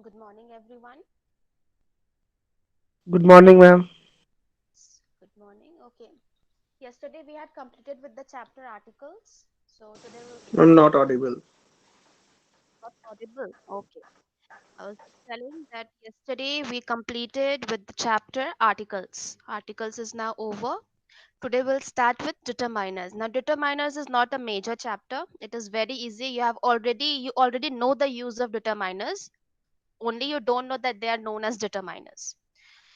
Good morning, everyone. Good morning, ma'am. Good morning. Okay. Yesterday we had completed with the chapter articles. So today we'll I'm start not audible. not audible. Okay. I was telling that yesterday we completed with the chapter articles. Articles is now over. Today we'll start with determiners. Now determiners is not a major chapter. It is very easy. You already know the use of determiners. Only you don't know that they are known as determiners.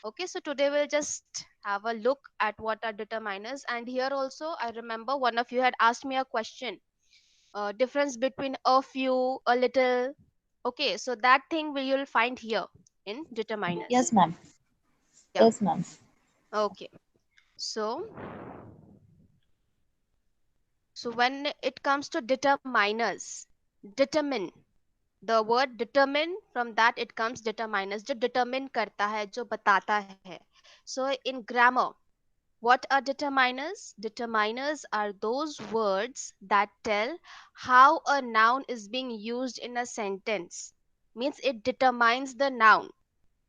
Okay, so today we'll just have a look at what are determiners. And here also, I remember one of you had asked me a question, difference between a few, a little. Okay, so that thing you'll find here in determiners. Yes, ma'am. Yeah. Yes, ma'am. Okay. So, so when it comes to determiners, determine, the word determine, from that it comes determiners, जो determine करता है, जो बताता है. So in grammar, what are determiners? Determiners are those words that tell how a noun is being used in a sentence. Means it determines the noun.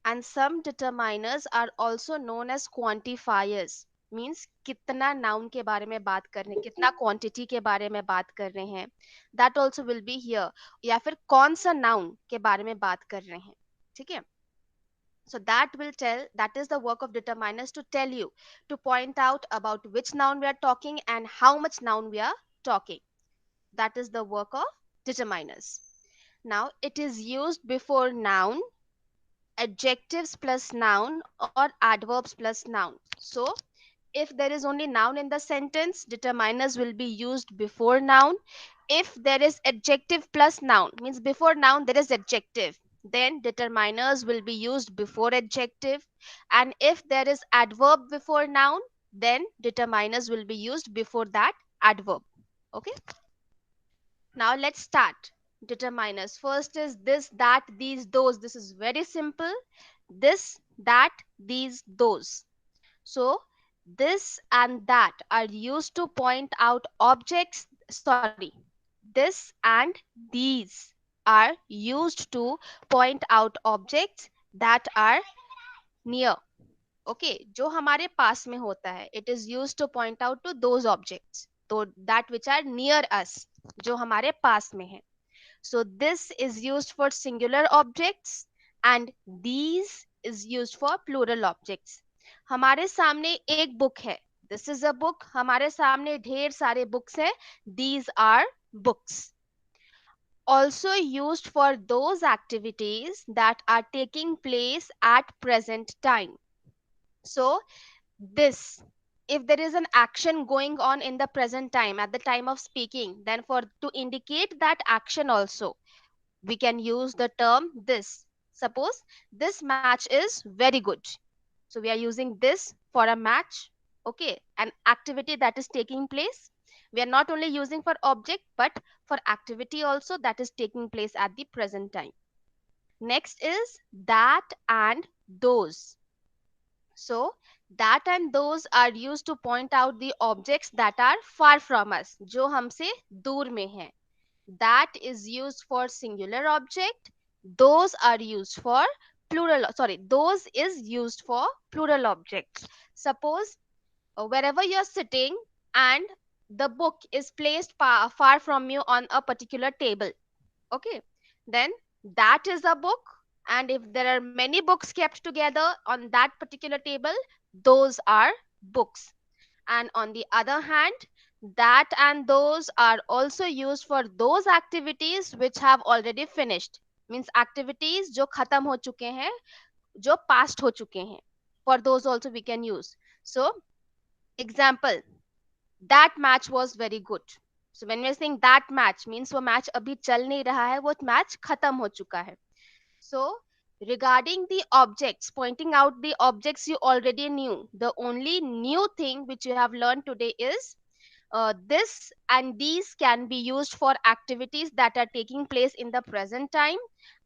And some determiners are also known as quantifiers. Means कितना noun के बारे में बात कर रहे हैं, कितना quantity के बारे में बात कर रहे हैं. That also will be here. या फिर कौन सा noun के बारे में बात कर रहे हैं. ठीक है. So that will tell, that is the work of determiners, to tell you, to point out about which noun we are talking and how much noun we are talking. That is the work of determiners. Now it is used before noun, adjectives plus noun, or adverbs plus noun. So if there is only noun in the sentence, determiners will be used before noun. If there is adjective plus noun, means before noun there is adjective, then determiners will be used before adjective. And if there is adverb before noun, then determiners will be used before that adverb. Okay. Now let's start. Determiners. First is this, that, these, those. This is very simple. This, that, these, those. So, this and that are used to point out objects. Sorry, this and these are used to point out objects that are near. Okay, जो हमारे पास में होता है. It is used to point out to those objects. तो that which are near us, जो हमारे पास में है. So this is used for singular objects and these is used for plural objects. हमारे सामने एक बुक है. This is a book. हमारे सामने ढेर सारे books हैं. These are books. Also used for those activities that are taking place at present time. So this, if there is an action going on in the present time at the time of speaking, then for to indicate that action also, we can use the term this. Suppose this match is very good. So we are using this for a match, okay, an activity that is taking place. We are not only using for object but for activity also that is taking place at the present time. Next is that and those. So that and those are used to point out the objects that are far from us, जो हमसे दूर में हैं. That is used for singular object. Those are used for plural. Sorry, those is used for plural objects. Suppose wherever you're sitting and the book is placed far from you on a particular table. Okay, then that is a book. And if there are many books kept together on that particular table, those are books. And on the other hand, that and those are also used for those activities which have already finished. Means activities जो खत्म हो चुके हैं, जो past हो चुके हैं. For those also we can use. So example, that match was very good. So when we are saying that match, means वो match अभी चल नहीं रहा है, वो match खत्म हो चुका है. So regarding the objects, pointing out the objects you already knew, the only new thing which you have learned today is this and these can be used for activities that are taking place in the present time,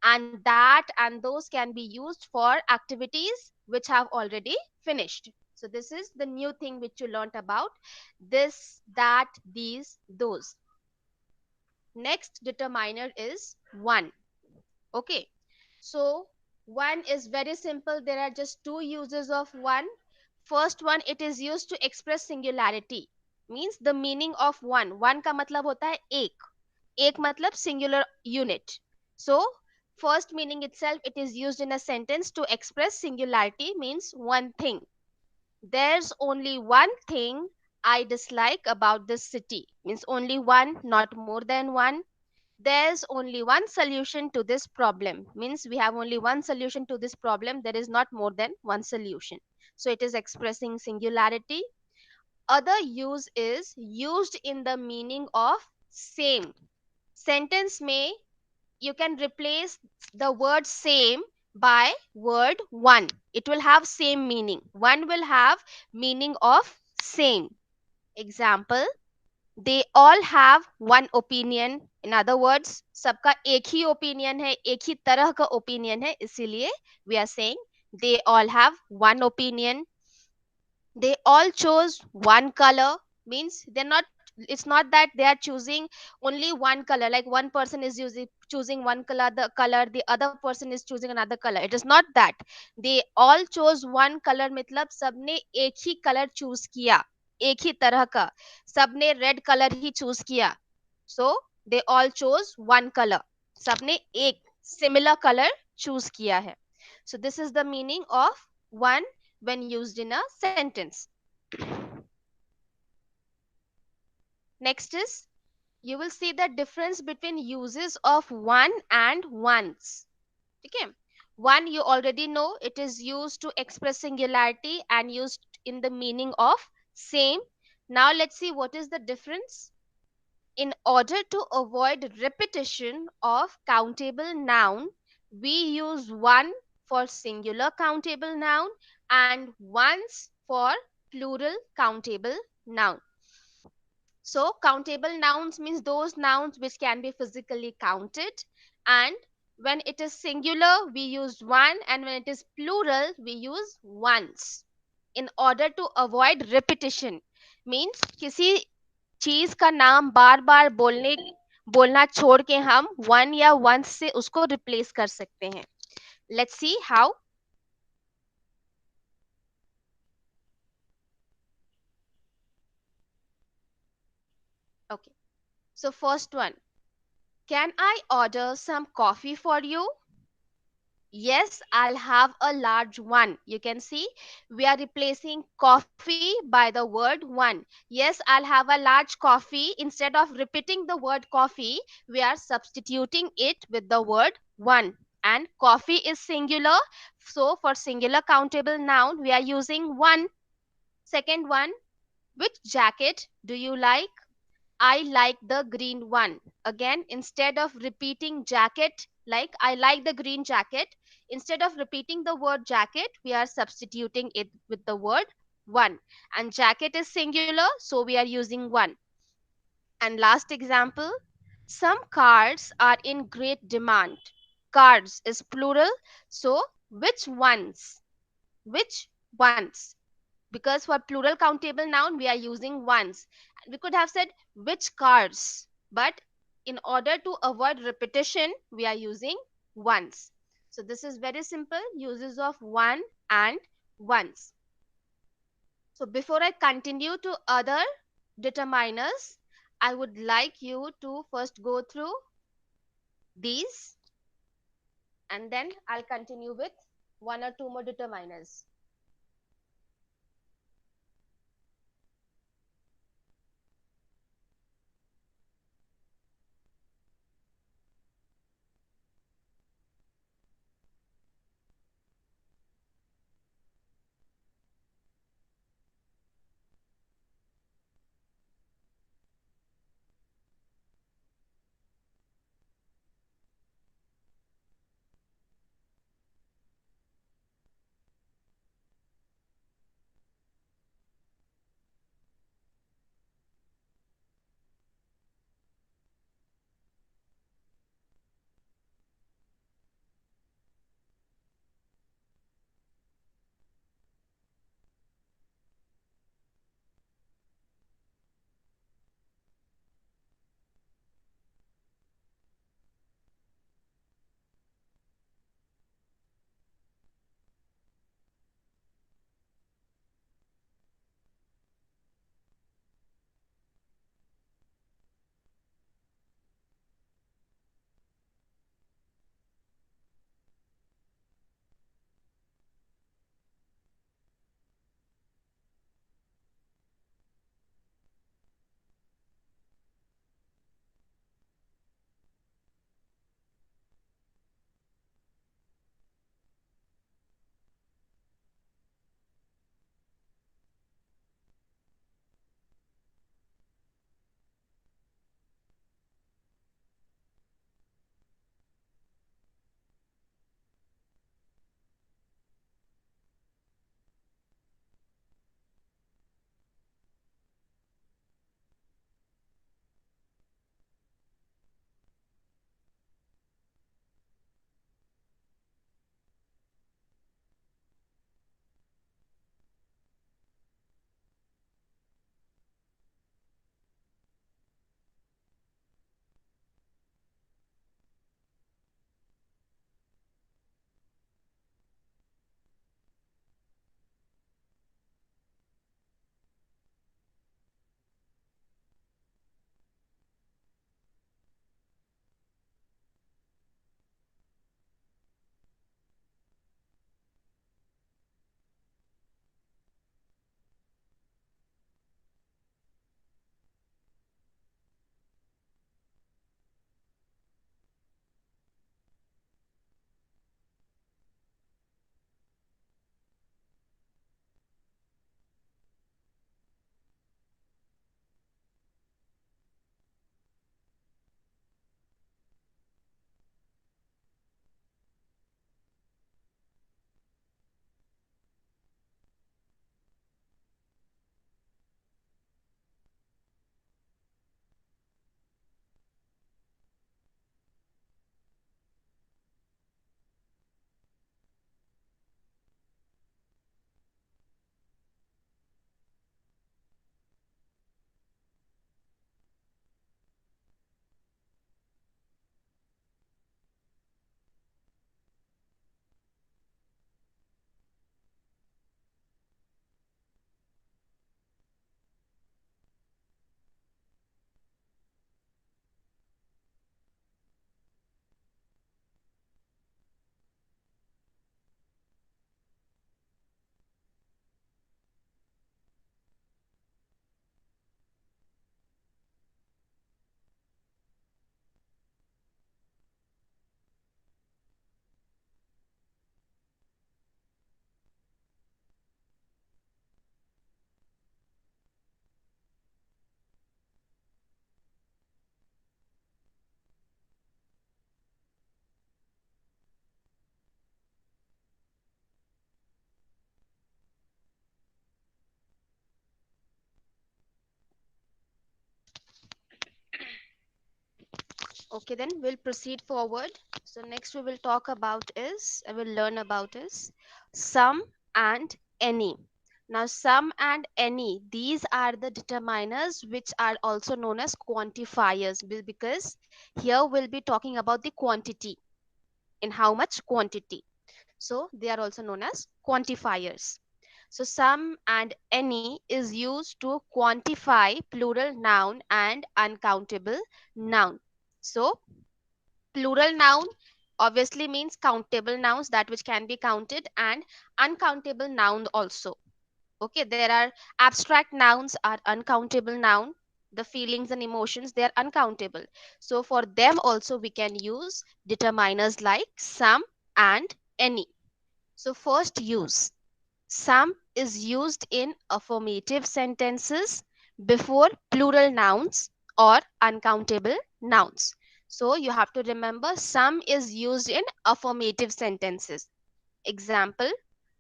and that and those can be used for activities which have already finished. So this is the new thing which you learnt about this, that, these, those. Next determiner is one. Okay. So one is very simple. There are just two uses of one. First one, it is used to express singularity. Means the meaning of one. One का मतलब होता है एक. एक मतलब singular unit. So first meaning itself, it is used in a sentence to express singularity, means one thing. There's only one thing I dislike about this city. Means only one, not more than one. There's only one solution to this problem. Means we have only one solution to this problem. There is not more than one solution. So it is expressing singularity. Other use is used in the meaning of same. Sentence may you can replace the word same by word one. It will have same meaning. One will have meaning of same. Example, they all have one opinion. In other words, सबका एक ही opinion है, एक ही तरह का opinion है, इसीलिए we are saying they all have one opinion. They all chose one color. Means they're not, it's not that they are choosing only one color, like one person is choosing one color, the other person is choosing another color. It is not that. They all chose one color मतलब सबने एक ही colour choose किया, एक ही तरह का. सबने red colour ही choose किया. So they all chose one color. सबने एक similar color चूज किया है. So this is the meaning of one when used in a sentence. Next is, you will see the difference between uses of one and ones. Okay. One you already know, it is used to express singularity and used in the meaning of same. Now let's see what is the difference. In order to avoid repetition of countable noun, we use one for singular countable noun and ones for plural countable noun. So countable nouns means those nouns which can be physically counted, and when it is singular we use one, and when it is plural we use ones. In order to avoid repetition means किसी चीज का नाम बार बार बोलना छोड़ के हम one या once से उसको रिप्लेस कर सकते हैं. Let's see how. Okay, so first one, can I order some coffee for you? Yes, I'll have a large one. You can see we are replacing coffee by the word one. Yes, I'll have a large coffee. Instead of repeating the word coffee, we are substituting it with the word one. And coffee is singular. So for singular countable noun, we are using one. Second one, which jacket do you like? I like the green one. Again, instead of repeating jacket, like I like the green jacket, instead of repeating the word jacket, we are substituting it with the word one. And jacket is singular, so we are using one. And last example, some cards are in great demand. Cards is plural, so which ones? Which ones? Because for plural countable noun we are using ones. We could have said which cars, but in order to avoid repetition we are using ones. So this is very simple uses of one and ones. So before I continue to other determiners, I would like you to first go through these, and then I'll continue with one or two more determiners. Okay, then we'll proceed forward. So next we will talk about is, I will learn about is some and any. Now some and any, these are the determiners which are also known as quantifiers because here we'll be talking about the quantity, in how much quantity. So they are also known as quantifiers. So some and any is used to quantify plural noun and uncountable noun. So plural noun obviously means countable nouns, that which can be counted, and uncountable noun also. Okay, there are abstract nouns are uncountable noun. The feelings and emotions, they are uncountable. So for them also we can use determiners like some and any. So first use. Some is used in affirmative sentences before plural nouns or uncountable nouns. So you have to remember some is used in affirmative sentences. Example,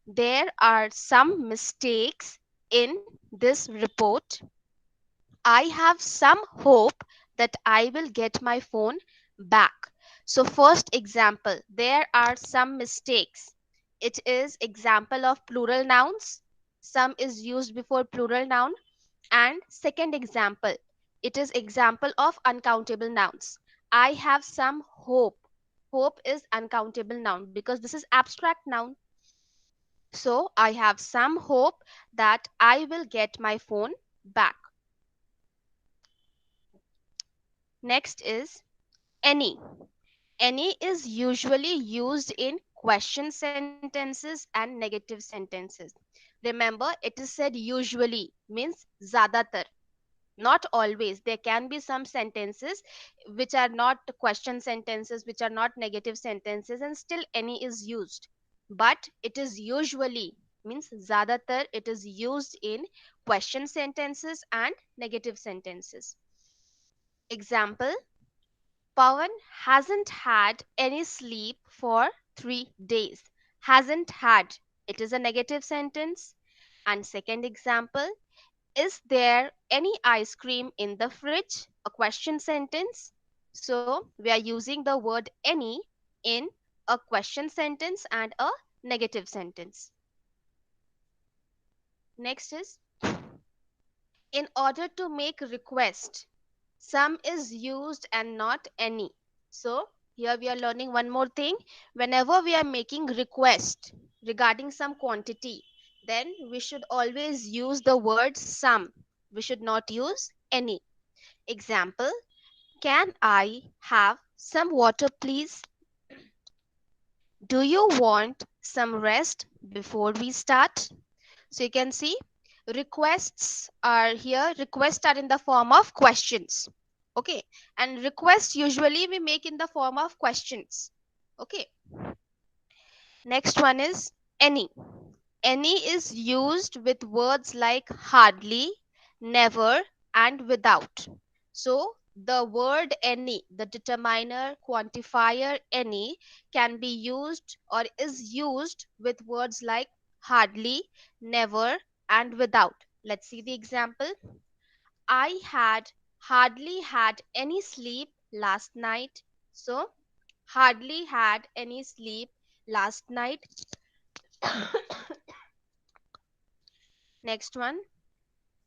there are some mistakes in this report. I have some hope that I will get my phone back. So first example, there are some mistakes. It is example of plural nouns. Some is used before plural noun. And second example, it is example of uncountable nouns. I have some hope. Hope is uncountable noun because this is abstract noun. So I have some hope that I will get my phone back. Next is any. Any is usually used in question sentences and negative sentences. Remember, it is said usually means zyadatar, not always. There can be some sentences which are not question sentences, which are not negative sentences, and still any is used. But it is usually means zyadatar, it is used in question sentences and negative sentences. Example, Pawan hasn't had any sleep for 3 days. Hasn't had. It is a negative sentence. And second example, is there any ice cream in the fridge? A question sentence. So we are using the word any in a question sentence and a negative sentence. Next is in order to make request. Some is used and not any. So here we are learning one more thing. Whenever we are making request regarding some quantity, then we should always use the word some. We should not use any. Example, can I have some water please? Do you want some rest before we start? So you can see requests are here. Requests are in the form of questions. Okay. And requests usually we make in the form of questions. Okay. Next one is any. Any is used with words like hardly, never, and without. So the word any, the determiner, quantifier any, can be used or is used with words like hardly, never, and without. Let's see the example. I had hardly had any sleep last night. So hardly had any sleep last night. Next one.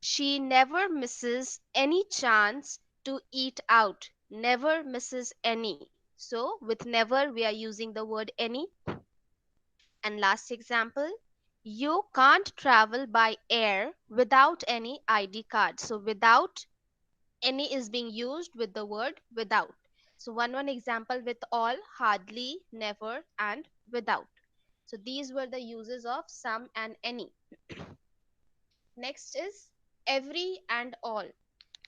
She never misses any chance to eat out. Never misses any. So, with never, we are using the word any. And last example, you can't travel by air without any ID card. So, without any is being used with the word without. So, one example with all, hardly, never, and without. So, these were the uses of some and any. Next is every and all.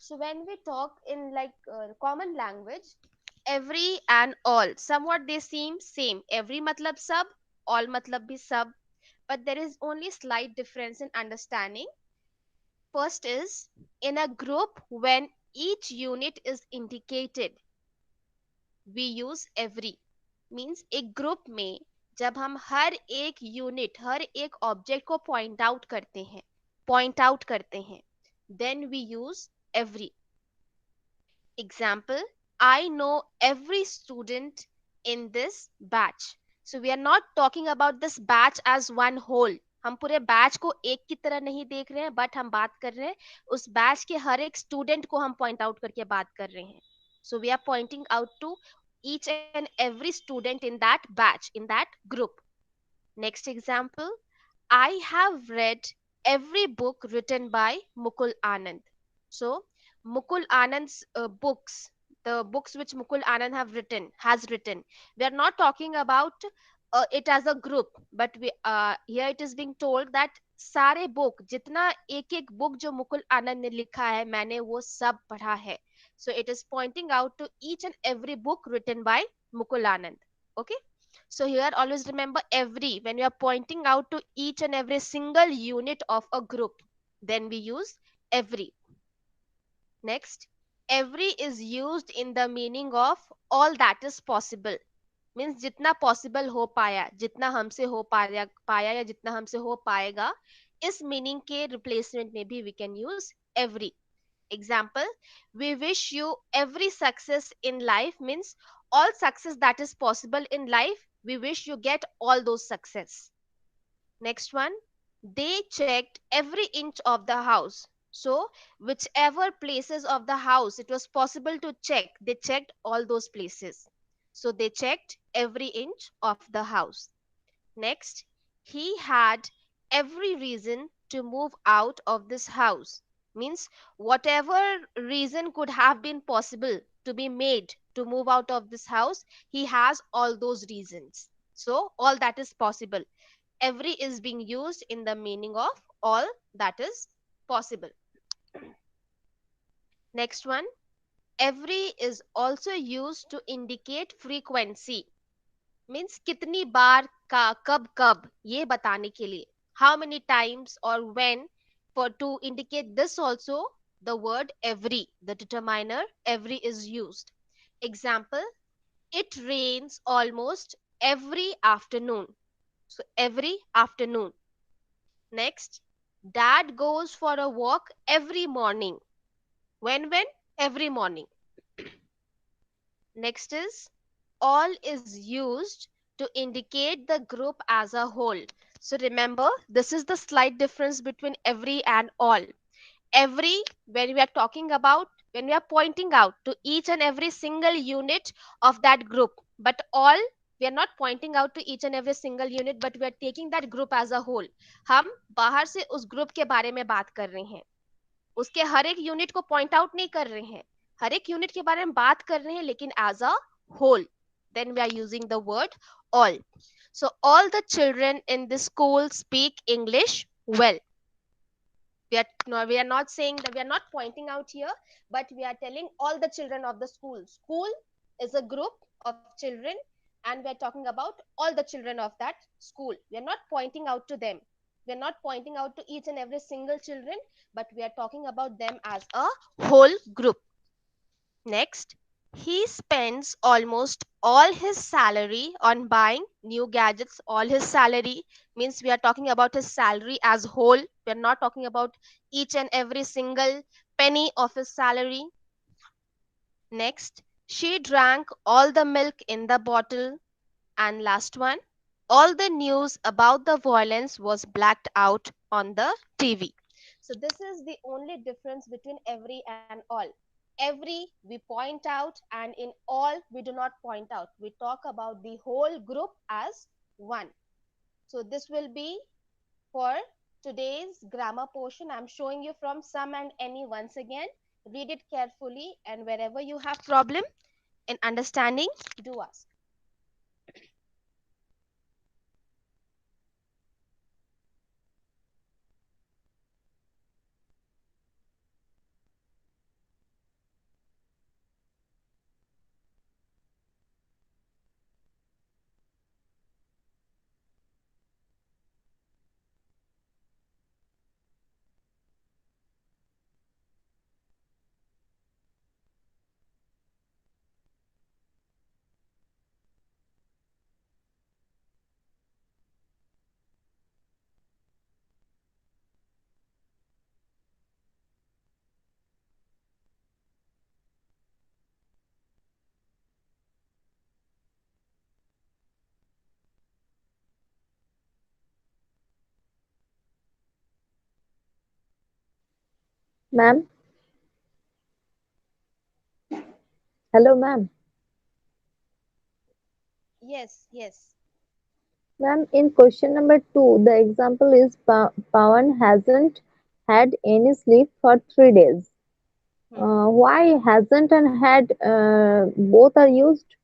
So when we talk in like common language, every and all somewhat they seem same. Every matlab sab, all matlab bhi sab, but there is only slight difference in understanding. First is in a group when each unit is indicated, we use every. Means एक group में जब हम हर एक unit हर एक object को point out करते हैं, then we use every. Example, I know every student in this batch. So we are not talking about this batch as one whole. हम पूरे बैच को एक की तरह नहीं देख रहे हैं, बट हम बात कर रहे हैं उस बैच के हर एक स्टूडेंट को हम पॉइंट आउट करके बात कर रहे हैं. So we are pointing out to each and every student in that batch, in that group. Next example, I have read every book written by Mukul Anand. So, Mukul Anand's books, the books which Mukul Anand has written. We are not talking about it as a group, but here it is being told that सारे book, जितना एक एक book जो मुकुल आनंद ने लिखा है, मैंने वो सब पढ़ा है. So it is pointing out to each and every book written by Mukul Anand. Okay. So here always remember every, when you are pointing out to each and every single unit of a group, then we use every. Next, every is used in the meaning of all that is possible. Means जितना possible हो पाया, जितना हमसे हो पाया या जितना हमसे हो पाएगा, इस meaning के replacement में भी we can use every. Example, we wish you every success in life means all success that is possible in life, we wish you get all those success. Next one, they checked every inch of the house. So, whichever places of the house it was possible to check, they checked all those places. So, they checked every inch of the house. Next, he had every reason to move out of this house. Means, whatever reason could have been possible to be made to move out of this house, he has all those reasons. So, all that is possible. Every is being used in the meaning of all that is possible. Next one, every is also used to indicate frequency. Means कितनी बार का कब कब ये बताने के लिए. How many times or when, for to indicate this also the word every, the determiner every is used. Example, it rains almost every afternoon. So every afternoon. Next, dad goes for a walk every morning. When? Every morning. Next is all is used to indicate the group as a whole. So remember, this is the slight difference between every and all. Every, when we are talking about, when we are pointing out to each and every single unit of that group, but all, we are not pointing out to each and every single unit, but we are taking that group as a whole. हम बाहर से उस group के बारे में बात कर रहे हैं, उसके हर एक यूनिट को पॉइंट आउट नहीं कर रहे हैं, हर एक यूनिट के बारे में बात कर रहे हैं, लेकिन as a whole, then we are using the word all. So all the children in the school speak English well. We are not saying that, we are not pointing out here, but we are telling all the children of the school is a group of children, and we are talking about all the children of that school. We are not pointing out to them, we are not pointing out to each and every single children, but we are talking about them as a whole group. Next, he spends almost all his salary on buying new gadgets. All his salary means we are talking about his salary as whole. We are not talking about each and every single penny of his salary. Next, she drank all the milk in the bottle. And last one, all the news about the violence was blacked out on the TV. So this is the only difference between every and all. Every we point out, and in all we do not point out. We talk about the whole group as one. So this will be for today's grammar portion. I'm showing you from some and any once again. Read it carefully, and wherever you have problem in understanding, do ask. Ma'am, hello, ma'am. Yes, yes. Ma'am, in question number two, the example is Pawan hasn't had any sleep for 3 days. Hmm. Why hasn't and had both are used?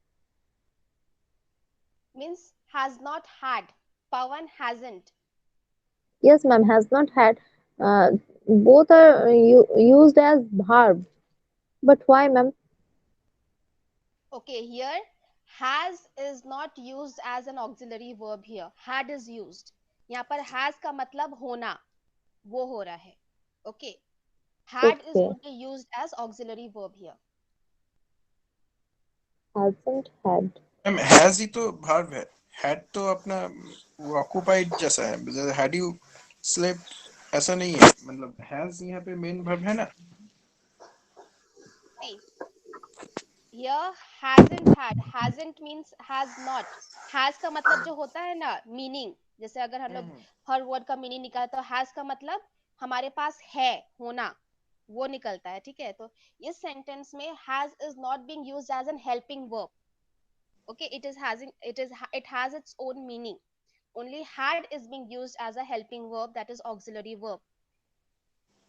Means has not had. Pawan hasn't. Yes, ma'am, has not had. Uh, both are used as verb. But why, ma'am? Okay, here has is not used as an auxiliary verb here. Had is used. यहाँ पर has का मतलब होना, वो हो रहा है. Okay. Had is Okay, only used as auxiliary verb here. hasn't had. Ma'am has he तो भार्ब है, हैड तो अपना वो ऑक्युपाइड जैसा है, जैसे हैड यू स्लेप्ट ऐसा नहीं है, मतलब हैज यहाँ पे मेन वर्ब है ना। See, here hasn't means has not. has का मतलब जो होता है ना मीनिंग, जैसे अगर हम लोग हर वर्ड का मीनिंग निकाले तो has का मतलब हमारे पास है, होना, वो निकलता है, ठीक है। तो इस सेंटेंस में has is not being used as an helping verb. Okay, it has its own meaning. Only had is being used as a helping verb, that is auxiliary verb.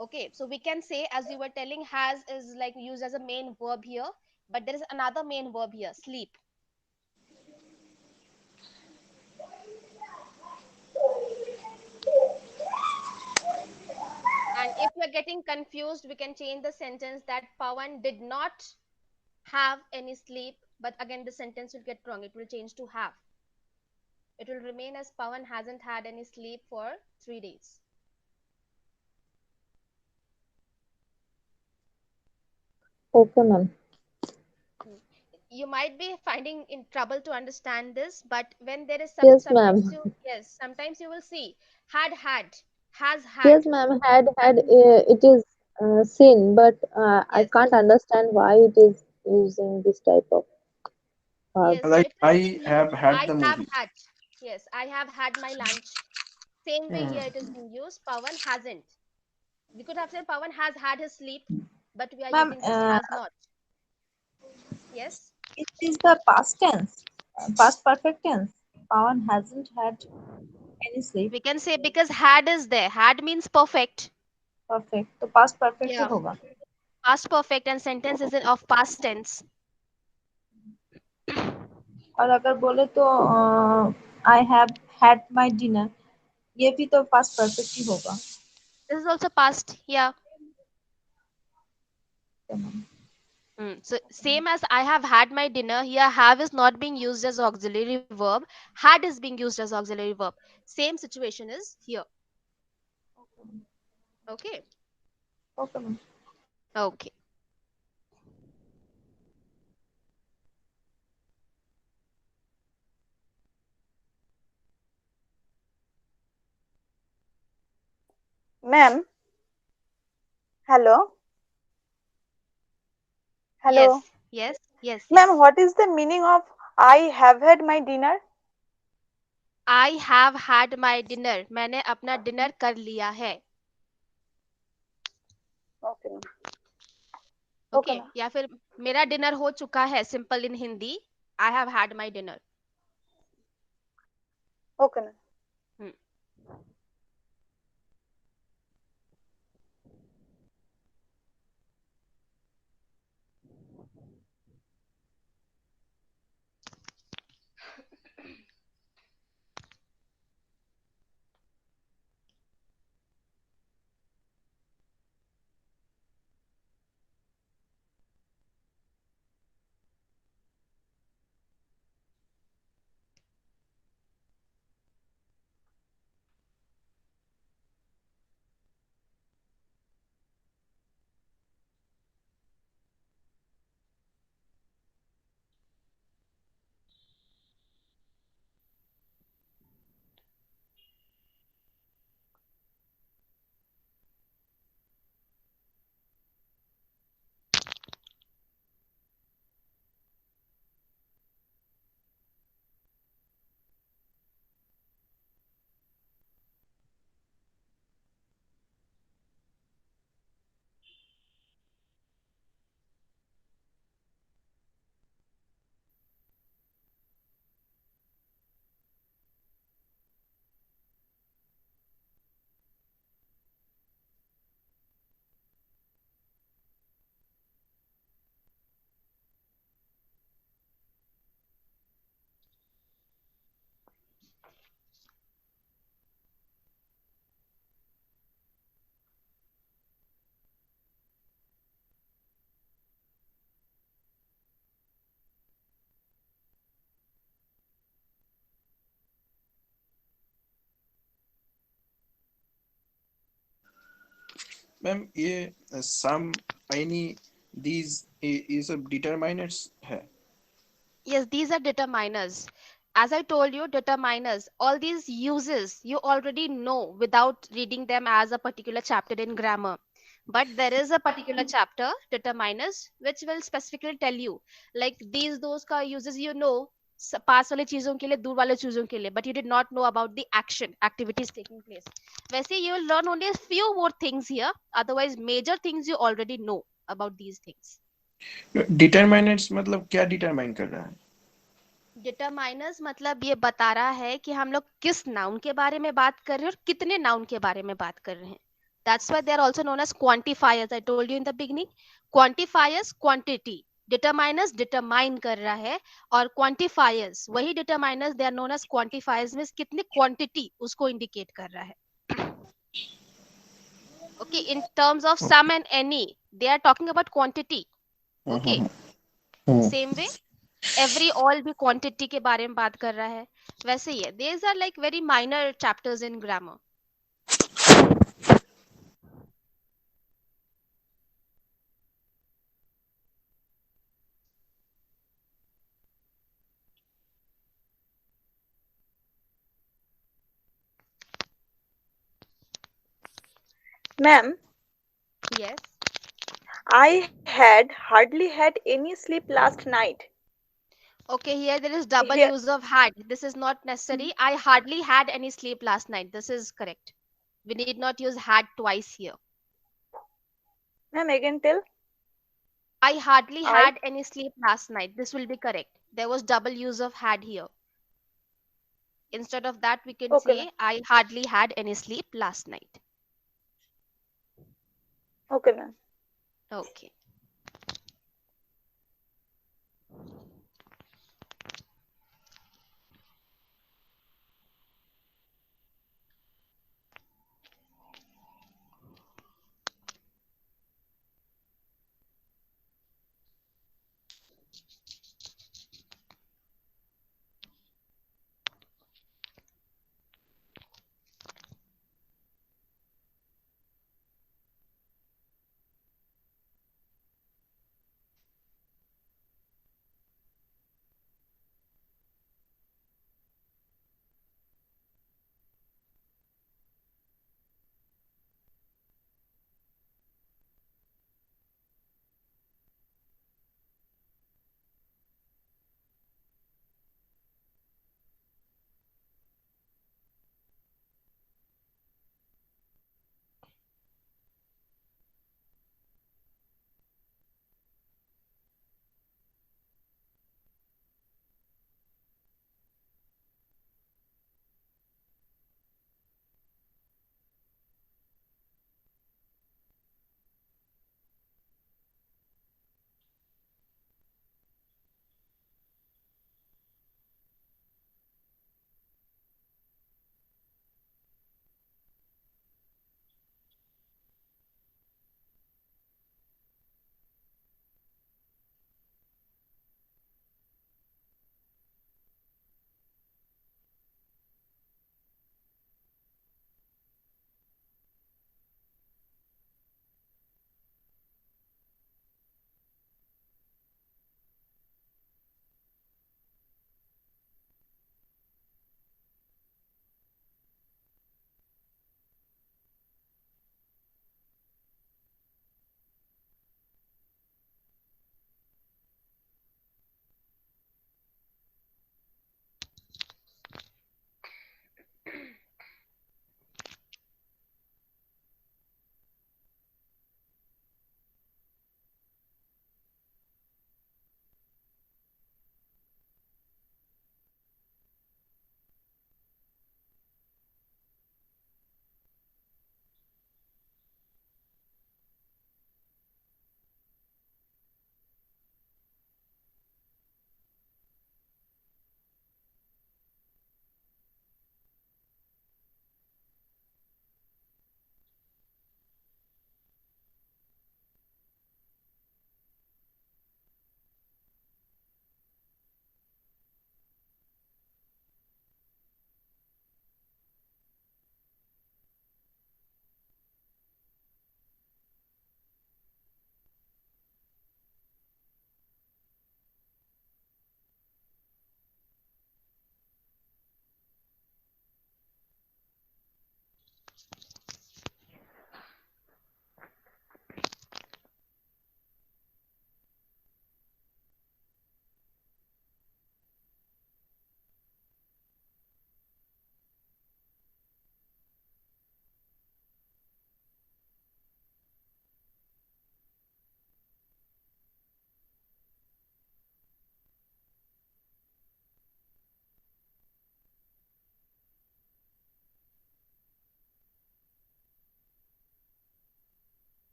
Okay, so we can say, as you were telling, has is like used as a main verb here, but there is another main verb here, sleep. And if you're getting confused, we can change the sentence that Pawan did not have any sleep, but again the sentence will get wrong, it will change to have. It will remain as Pawan hasn't had any sleep for 3 days. Okay, ma'am. Hmm. You might be finding in trouble to understand this, but when there is Yes, sometimes ma'am. you, yes, sometimes you will see had, has Yes, had, ma'am. Had hasn't had. it is seen, but I Yes, can't understand why it is using this type of verb. yes. So like it will I be like have had I the have movie. had. Yes, I have had my lunch. Same way here it is being used. Pawan hasn't. We could have said Pawan has had his sleep, but we are Ma'am, using just has not. Yes. it is the past tense, past perfect tense. Pawan hasn't had any sleep. We can say because had is there. Had means perfect. Perfect. तो past perfect ही Yeah. होगा. Past perfect and sentence is in of past tense. और अगर बोले तो I have had my dinner, ये भी तो past perfect ही होगा. This is also past. Yeah. Okay, ma'am. So same as I have had my dinner, here have is not being used as auxiliary verb. Had is being used as auxiliary verb. Same situation is here. Okay. Okay, ma'am. Okay. Ma'am, hello, hello. Yes. Yes. Yes. Ma'am, Yes. what is the meaning of I have had my dinner? I have had my dinner. मैंने अपना dinner कर लिया है. Okay, ma'am. Okay, Okay, ma'am. या फिर मेरा dinner हो चुका है, simple in Hindi, I have had my dinner. Okay, ma'am. Ma'am ये सम, एनी, these ये सब डिटरमाइनर्स है. Yes, these are determiners. As I told you, determiners, all these uses you already know without reading them as a particular chapter in grammar. But there is a particular chapter, determiners, which will specifically tell you, like these, those का uses you know, पास वाले चीजों के लिए, दूर वाले चीजों के लिए, but you did not know about the action, activities taking place. वैसे you will learn only a few more things here. Otherwise, major things you already know about these things. Determiners मतलब क्या डिटरमाइन कर रहा है? Determiners मतलब ये बता रहा है कि हम लोग किस नाउन के बारे में बात कर रहे हैं और कितने नाउन के बारे में बात कर रहे हैं. That's why they are also known as quantifiers. I told you in the beginning, quantifiers quantity, determiners determine कर रहा है, और क्वांटिफायर्स वही determiners, they are known as quantifiers, means कितने क्वांटिटी उसको इंडिकेट कर रहा है. Okay, in terms of some and any they are talking about quantity. Okay, same way every all भी क्वांटिटी के बारे में बात कर रहा है. वैसे ही है, there are like very minor chapters in grammar. Ma'am, Yes. I had hardly had any sleep last night. Okay, here there is double Here, use of had. This is not necessary. I hardly had any sleep last night. This is correct. We need not use had twice here. ma'am, again tell. I hardly I, had any sleep last night. This will be correct. There was double use of had here. Instead of that, we can okay, ma'am. say I hardly had any sleep last night. Okay, ma'am. Okay.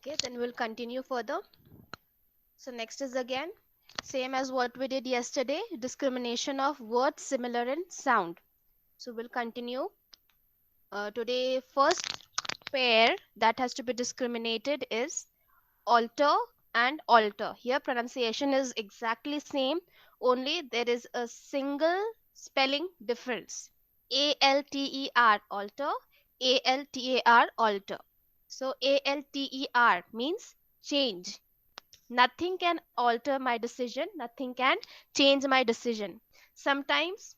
Okay, then we'll continue further. So next is again same as what we did yesterday, discrimination of words similar in sound. So we'll continue. Today first pair that has to be discriminated is alter and alter. Here pronunciation is exactly same, only there is a single spelling difference. Alter, alter, altar, alter. So alter means change. Nothing can alter my decision, nothing can change my decision. Sometimes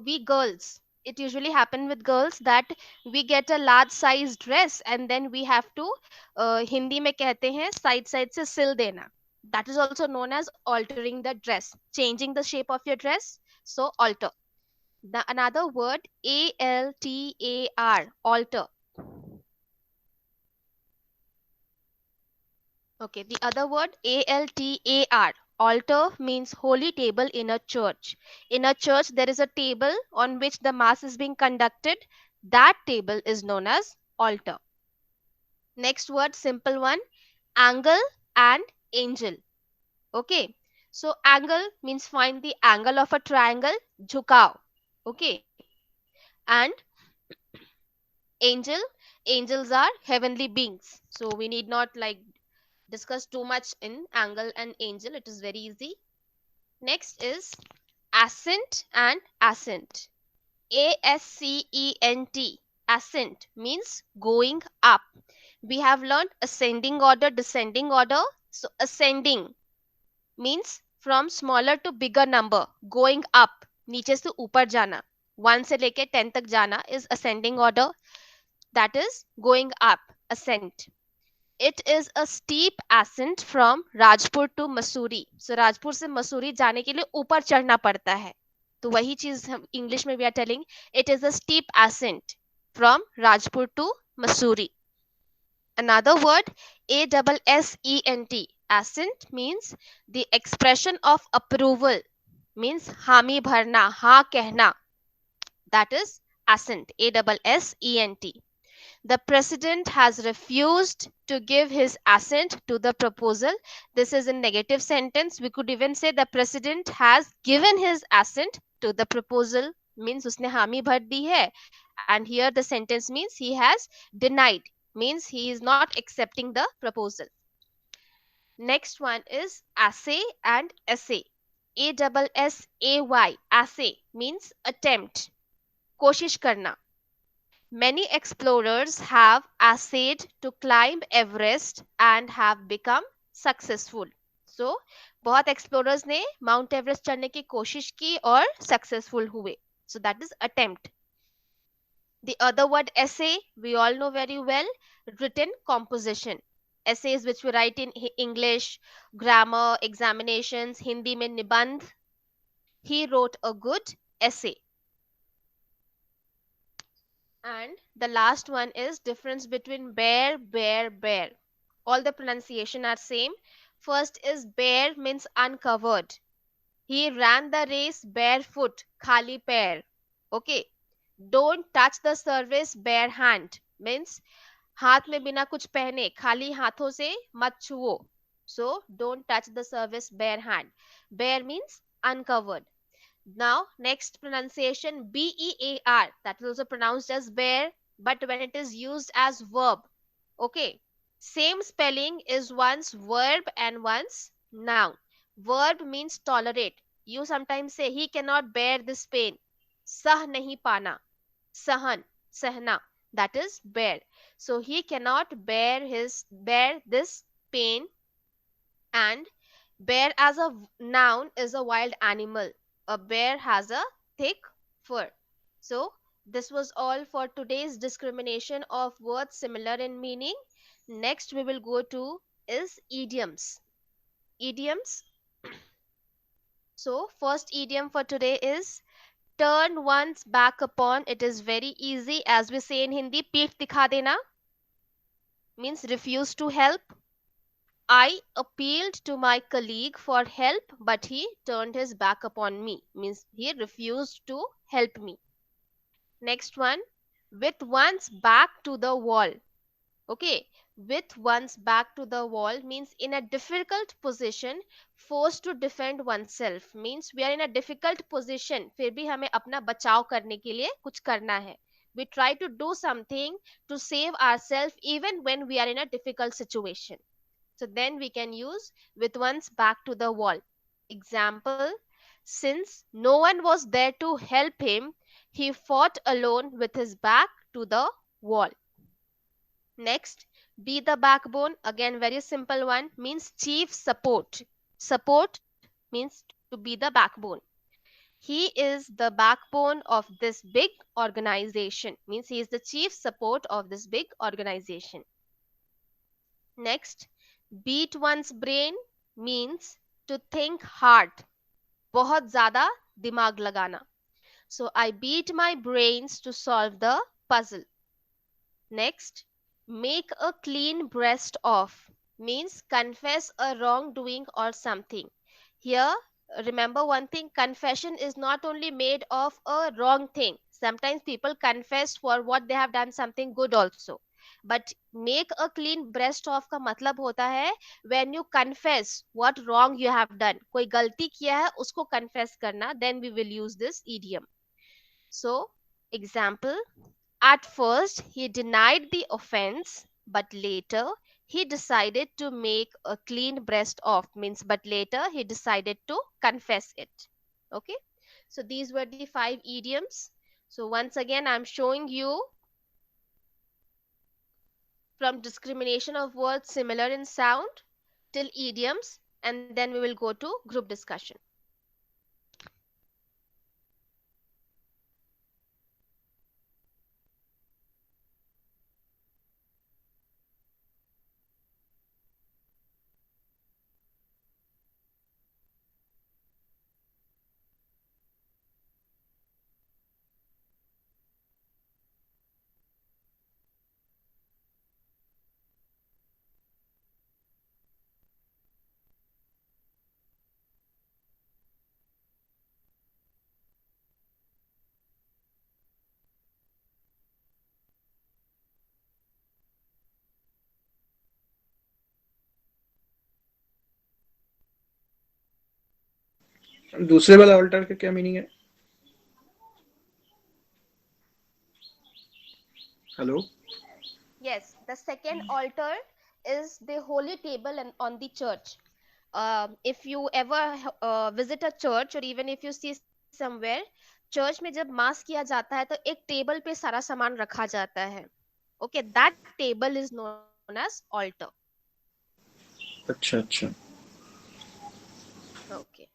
we girls, it usually happen with girls that we get a large size dress and then we have to Hindi में कहते हैं side side से सिल देना. That is also known as altering the dress, changing the shape of your dress. So alter. The another word, altar, alter. Okay, the other word, altar, altar means holy table in a church. In a church, there is a table on which the mass is being conducted. That table is known as altar. Next word, simple one, angle and angel. Okay, so angle means find the angle of a triangle, झुकाव. Okay, and angel, angels are heavenly beings. So we need not like discuss too much in angle and angel, it is very easy. Next is ascent and ascent. Ascent. Ascent means going up. We have learned ascending order, descending order. So ascending means from smaller to bigger number, going up, नीचे से ऊपर जाना. 1 से लेके 10 तक जाना is ascending order. That is going up, ascent. It is a steep ascent from Rajpur to Mussoorie. So Rajpur से मसूरी जाने के लिए ऊपर चढ़ना पड़ता है. तो वही चीज हम इंग्लिश में we are telling, it is a steep ascent from Rajpur to Mussoorie. Another word, ASSENT. Assent means the expression of approval, means हामी भरना, हाँ कहना. That is assent, ASSENT. The president has refused to give his assent to the proposal. This is a negative sentence. We could even say the president has given his assent to the proposal, means उसने हामी भर दी है. And here the sentence means he has denied, means he is not accepting the proposal. Next one is assay and essay. ASSAY. Assay means attempt, कोशिश करना. Many explorers have essayed to climb Everest and have become successful. So, बहुत explorers ने Mount Everest चढ़ने की कोशिश की और successful हुए. So that is attempt. The other word essay, we all know very well, written composition. Essays which we write in English, grammar, examinations, Hindi में निबंध. He wrote a good essay. And the last one is difference between bare, bare, bare. All the pronunciation are same. First is bare means uncovered. He ran the race barefoot, khali pair. Okay. Don't touch the service bare hand means हाथ में बिना कुछ पहने खाली हाथों से मत छुओ. So don't touch the service bare hand. Bare means uncovered. Now, next pronunciation, BEAR. That is also pronounced as bear, but when it is used as verb. Okay. Same spelling is once verb and once noun. Verb means tolerate. You sometimes say, he cannot bear this pain. Sah nahi pana. Sahan, sahna. That is bear. So he cannot bear this pain. And bear as a noun is a wild animal. A bear has a thick fur. So this was all for today's discrimination of words similar in meaning. Next we will go to is idioms. Idioms. So first idiom for today is turn one's back upon. It is very easy. As we say in Hindi, पीठ दिखा देना means refuse to help. I appealed to my colleague for help, but he turned his back upon me. Means he refused to help me. Next one, with one's back to the wall. Okay, with one's back to the wall means in a difficult position, forced to defend oneself means we are in a difficult position, फिर भी हमें अपना बचाव करने के लिए कुछ करना है. We try to do something to save ourselves even when we are in a difficult situation. So then we can use with one's back to the wall. Example, since no one was there to help him, he fought alone with his back to the wall. Next, be the backbone. Again, very simple one. Means chief support. Support means to be the backbone. He is the backbone of this big organization. Means he is the chief support of this big organization. Next, beat one's brain means to think hard. बहुत ज़्यादा दिमाग लगाना. So I beat my brains to solve the puzzle. Next, make a clean breast of means confess a wrongdoing or something. Here, remember one thing, confession is not only made of a wrong thing. Sometimes people confess for what they have done something good also. But make a clean breast of का मतलब होता है when you confess what wrong you have done. कोई गलती किया है उसको confess करना, then we will use this idiom. So, example, at first, he denied the offense, but later he decided to make a clean breast of means but later he decided to confess it. Okay, so these were the 5 idioms. So once again I'm showing you from discrimination of words similar in sound till idioms, and then we will go to group discussion. दूसरे वाला alter का क्या meaning है? Hello. Yes, the second altar is the holy table and on the church. If you ever visit a church or even if you see somewhere, church में जब मास किया जाता है तो एक टेबल पे सारा सामान रखा जाता है. Okay, that table is known as altar. अच्छा अच्छा. Okay.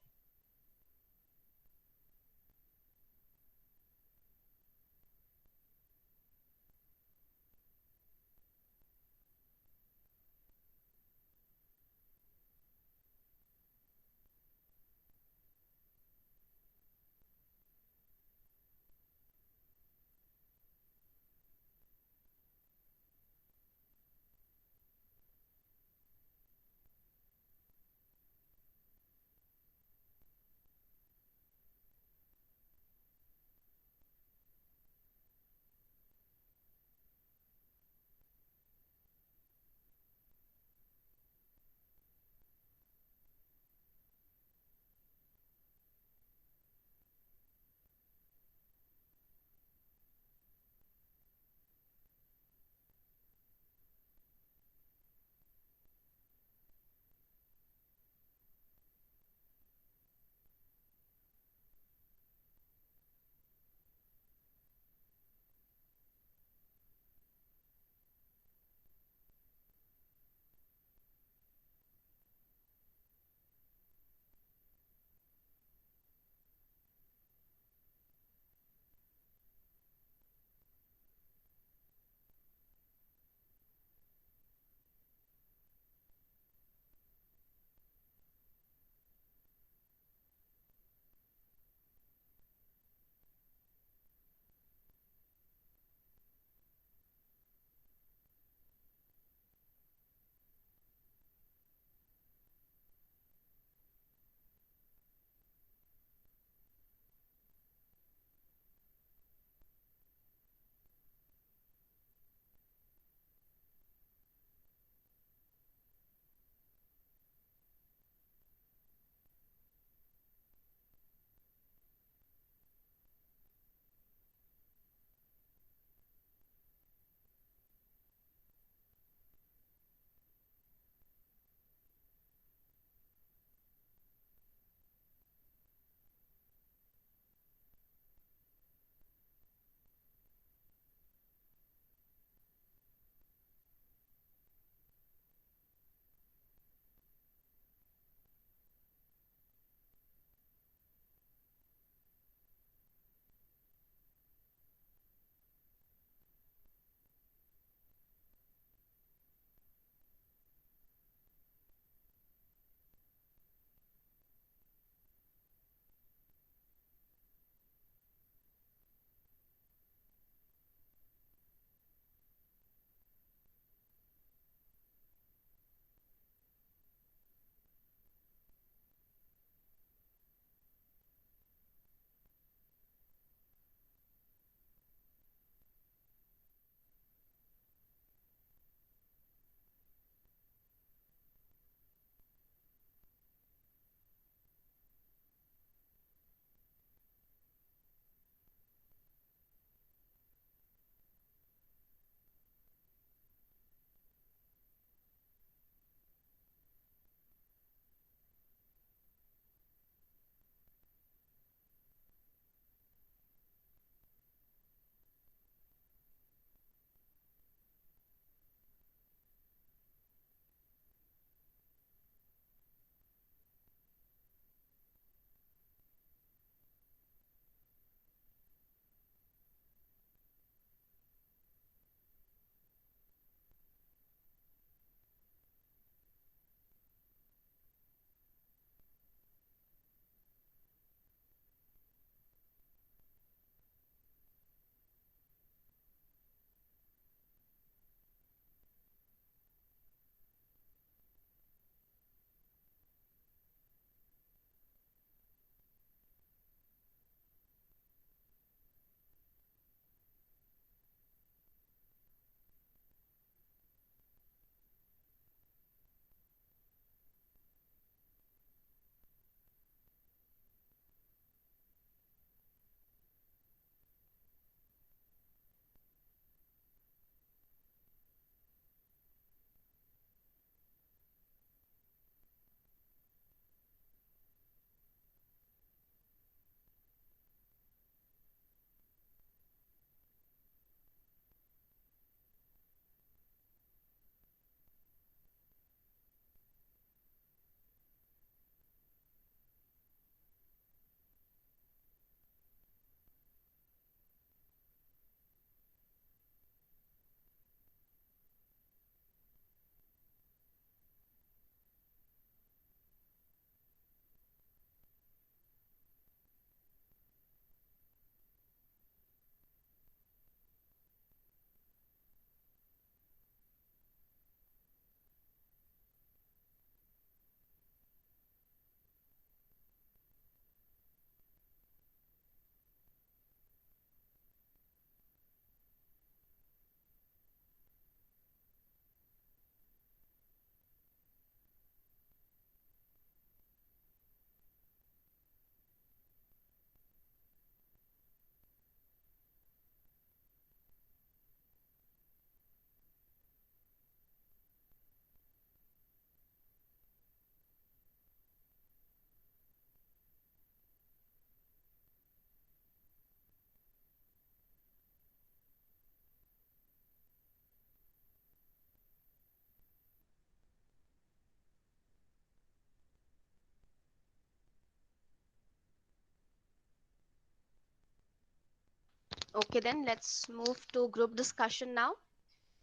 Okay, then let's move to group discussion now.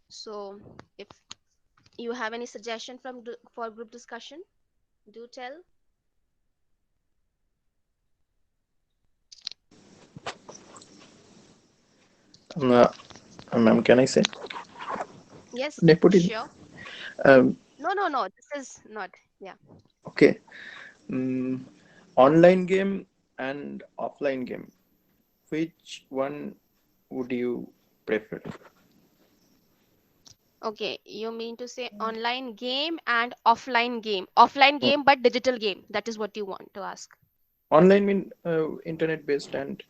So, if you have any suggestion for group discussion, do tell. Uh, ma'am, can I say Yes, nepotism? sure. Um, No, no, no. This is not. Yeah. okay. Mm, online game and offline game. Which one would you prefer? Okay, you mean to say online game and offline game? Offline Mm, game, but digital game. That is what you want to ask. online mean internet based and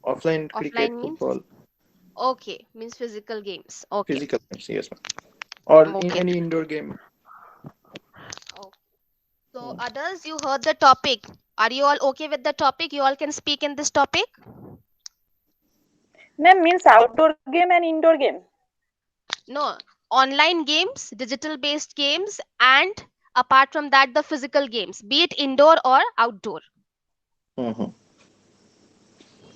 offline cricket, Offline means football, okay, means physical games. Okay, physical games. Yes, ma'am. Or in okay. any indoor game. Okay. So, Mm. others, you heard the topic. Are you all okay with the topic? You all can speak in this topic. Ma'am, means outdoor game and indoor game. No, online games, digital based games, and apart from that, the physical games, be it indoor or outdoor. Mm-hmm.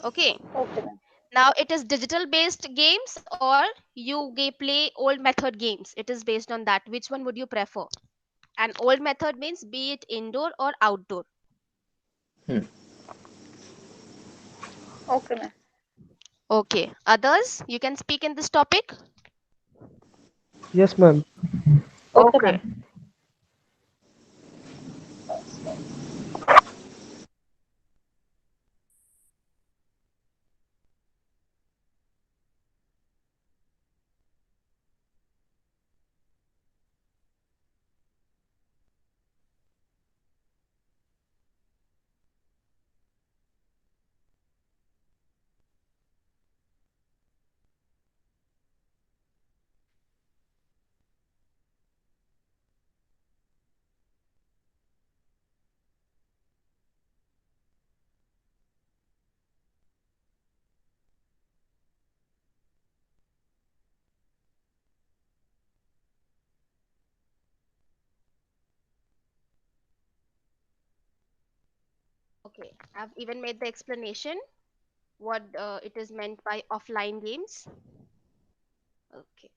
Okay. Okay, ma'am. Now it is digital based games or you play old method games. It is based on that. Which one would you prefer? And old method means be it indoor or outdoor. Hmm. Okay, ma'am. Okay. Others, you can speak in this topic. Yes, ma'am. Okay, ma'am. Okay. Okay. I've even made the explanation what it is meant by offline games. Okay.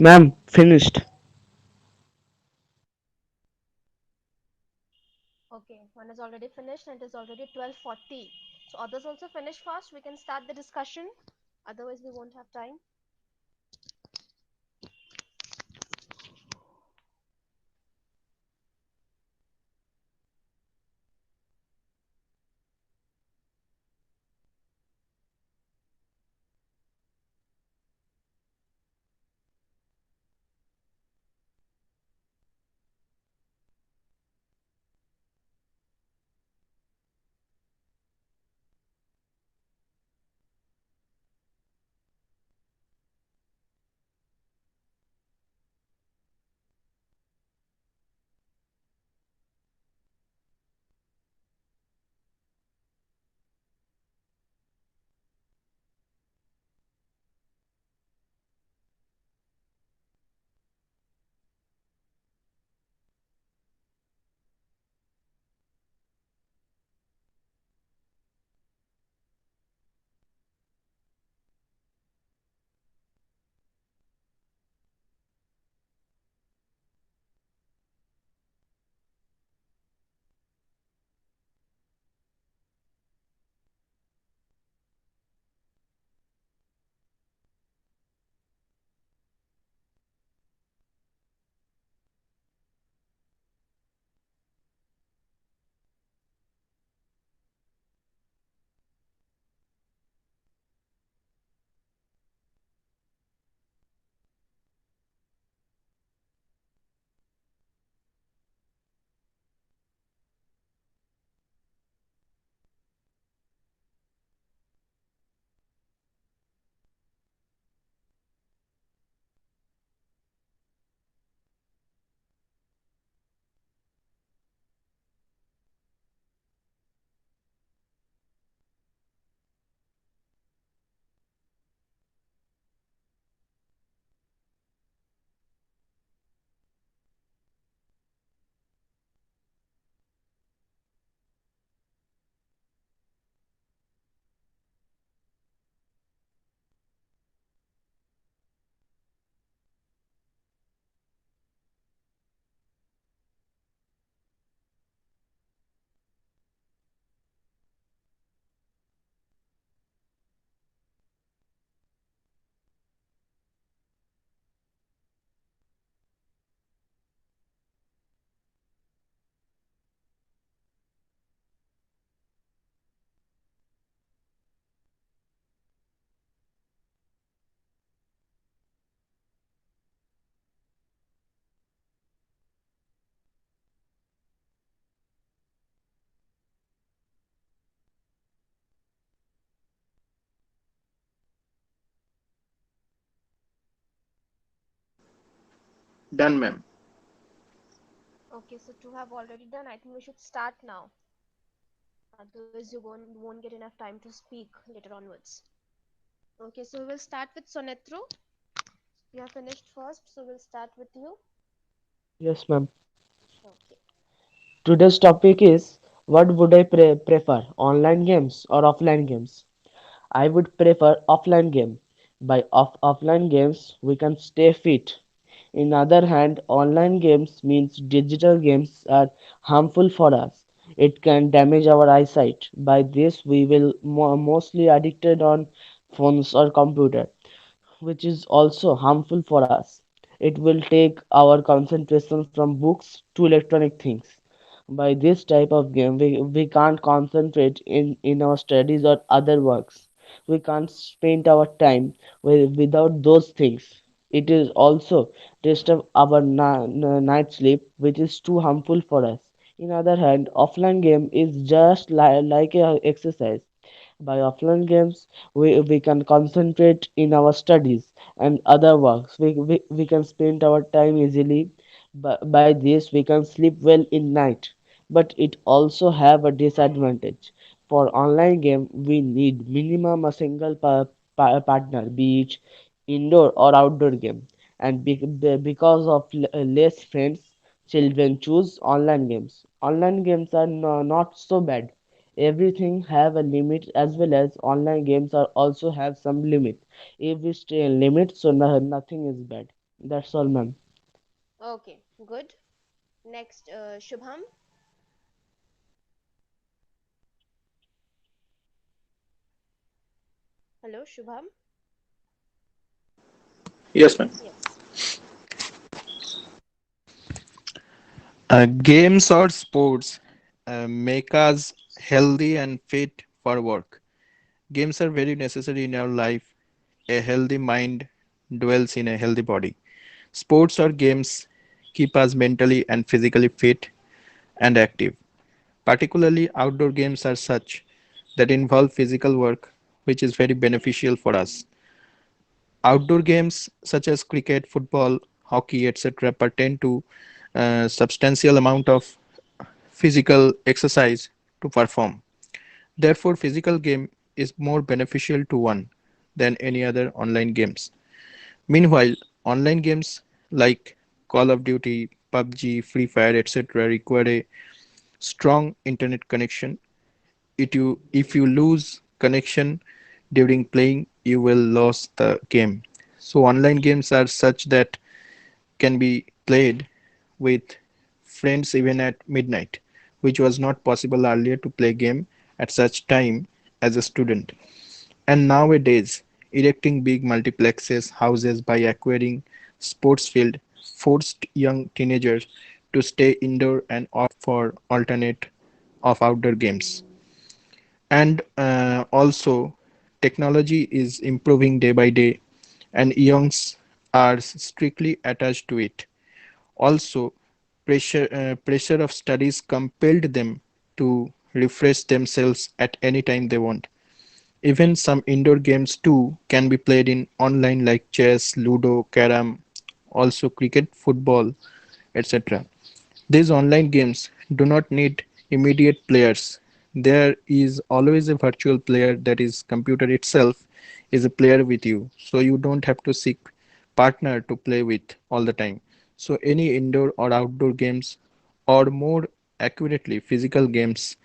Ma'am, finished. Okay, one is already finished and it is already 12:40. So others also finish fast. We can start the discussion. Otherwise, we won't have time. Done, ma'am. Okay, so two have already done. I think we should start now. Otherwise, won't get enough time to speak later onwards. Okay, so we'll start with Sonetro. You have finished first, so we'll start with you. Yes, ma'am. Okay. Today's topic is what would I prefer, online games or offline games? I would prefer offline game. By offline games, we can stay fit. In other hand, online games means digital games are harmful for us. It can damage our eyesight. By this, we will mostly addicted on phones or computer, which is also harmful for us. It will take our concentration from books to electronic things. By this type of game, we can't concentrate in our studies or other works. We can't spend our time without those things. It is also disturb our night sleep, which is too harmful for us. In other hand, offline game is just like a exercise. By offline games, we can concentrate in our studies and other works. We can spend our time easily. By this, we can sleep well in night. But it also have a disadvantage. For online game, we need minimum a single partner, be it indoor or outdoor game. And because of less friends, children choose online games. Online games are not so bad. Everything have a limit, as well as online games are also have some limit. If we stay in limit, so nothing is bad. That's all, ma'am. Okay, good. Next, Shubham. Hello, Shubham. Yes, ma'am. Yes. Games or sports make us healthy and fit for work. Games are very necessary in our life. A healthy mind dwells in a healthy body. Sports or games keep us mentally and physically fit and active. Particularly, outdoor games are such that involve physical work, which is very beneficial for us. Outdoor games such as cricket, football, hockey, etc., pertain to substantial amount of physical exercise to perform. Therefore, physical game is more beneficial to one than any other online games. Meanwhile, online games like Call of Duty, PUBG, Free Fire, etc. require a strong internet connection. If you lose connection during playing, you will lose the game. So online games are such that can be played with friends even at midnight, which was not possible earlier to play game at such time as a student. And nowadays, erecting big multiplexes houses by acquiring sports field forced young teenagers to stay indoor and opt for alternate of outdoor games. And also, technology is improving day by day, and youngs are strictly attached to it. Also, pressure of studies compelled them to refresh themselves at any time they want. Even some indoor games too can be played in online like chess, ludo, carom, also cricket, football, etc. These online games do not need immediate players. There is always a virtual player, that is computer itself is a player with you. So you don't have to seek partner to play with all the time. So any indoor or outdoor games, or more accurately physical games,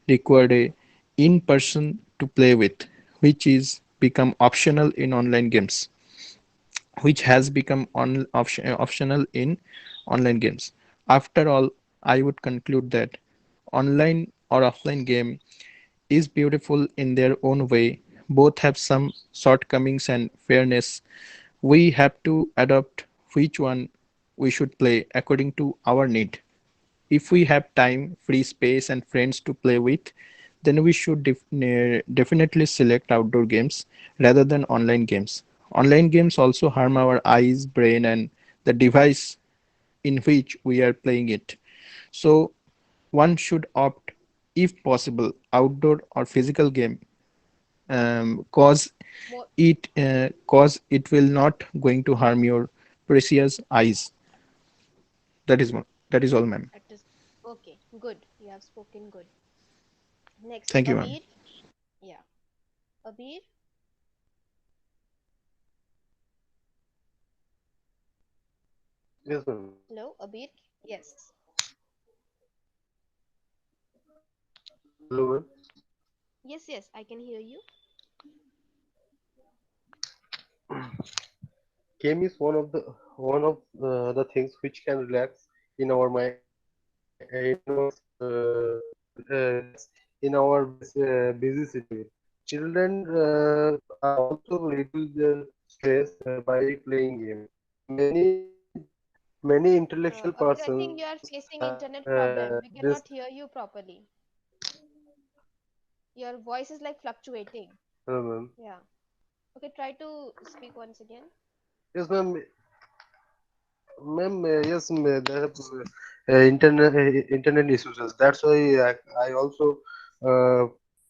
require a in person to play with, which is become optional in online games, which has become optional in online games. After all, I would conclude that online or offline game is beautiful in their own way. Both have some shortcomings and fairness. We have to adopt which one we should play according to our need. If we have time, free space, and friends to play with, then we should definitely select outdoor games rather than online games. Online games also harm our eyes, brain, and the device in which we are playing it. So, one should opt, if possible, outdoor or physical game, cause More. it will not going to harm your precious eyes. That is all, ma'am. It is okay. Good. You have spoken good. Next, Thank you, ma'am. Abir. Yeah. Abir. Yes, ma'am. Hello, Abir. Yes. Hello, ma'am. Yes, yes, I can hear you. Game is one of the things which can relax in our mind, in our busy schedule. Children are also reduce their stress by playing game. Many many intellectual Abir, I persons think you are facing have internet problem. We this. cannot hear you properly. Your voice is like fluctuating. Hello, ma'am. Yeah. Okay, try to speak once again. Yes, ma'am. Ma'am, yes, ma'am, they have internet issues. That's why I also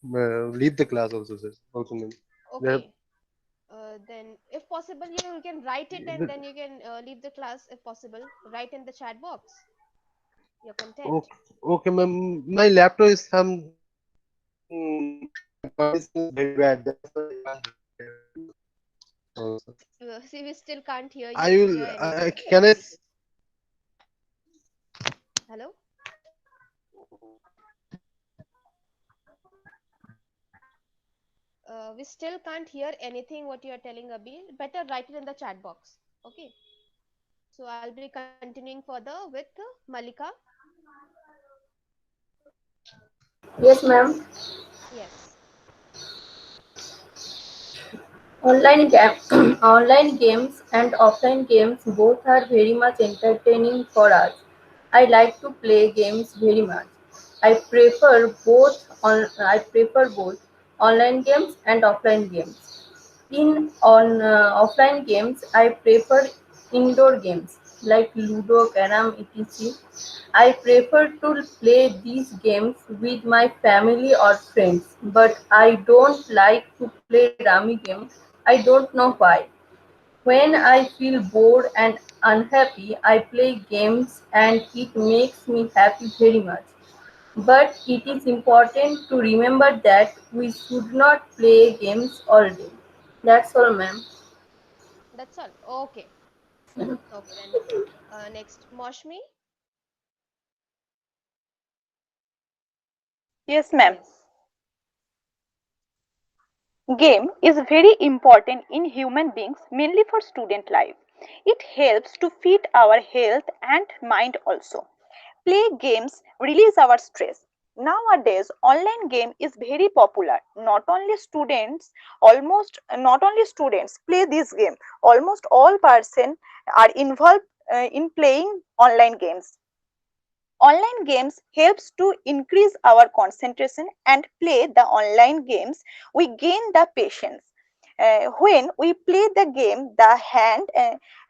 leave the class also, sir. Also, ma'am. They have Okay. Then, if possible, you can write it and then you can leave the class if possible. Write in the chat box your content. okay, okay, ma'am. My laptop is some condition is very bad. That's why I can't also. See, we still can't hear I you will. hear anything. Can I? Hello? We still can't hear anything what you are telling, Abir. Better write it in the chat box. Okay. So I'll be continuing further with Malika. Yes, ma'am. Yes. Online game, online games and offline games both are very much entertaining for us. I like to play games very much. I prefer both online games and offline games. In on offline games, I prefer indoor games like Ludo, Carom, etc. I prefer to play these games with my family or friends, but I don't like to play Rummy game. I don't know why. When I feel bored and unhappy, I play games and it makes me happy very much. But it is important to remember that we should not play games all day. That's all, ma'am. That's all. Okay. Okay, then next, Moshmi. Yes, ma'am. Yes. Game is very important in human beings, mainly for student life. It helps to fit our health and mind also. Play games release our stress. Nowadays, online game is very popular. Not only students play this game. Almost all person are involved in playing online games. Online games helps to increase our concentration and play the online games we gain the patience. When we play the game, the hand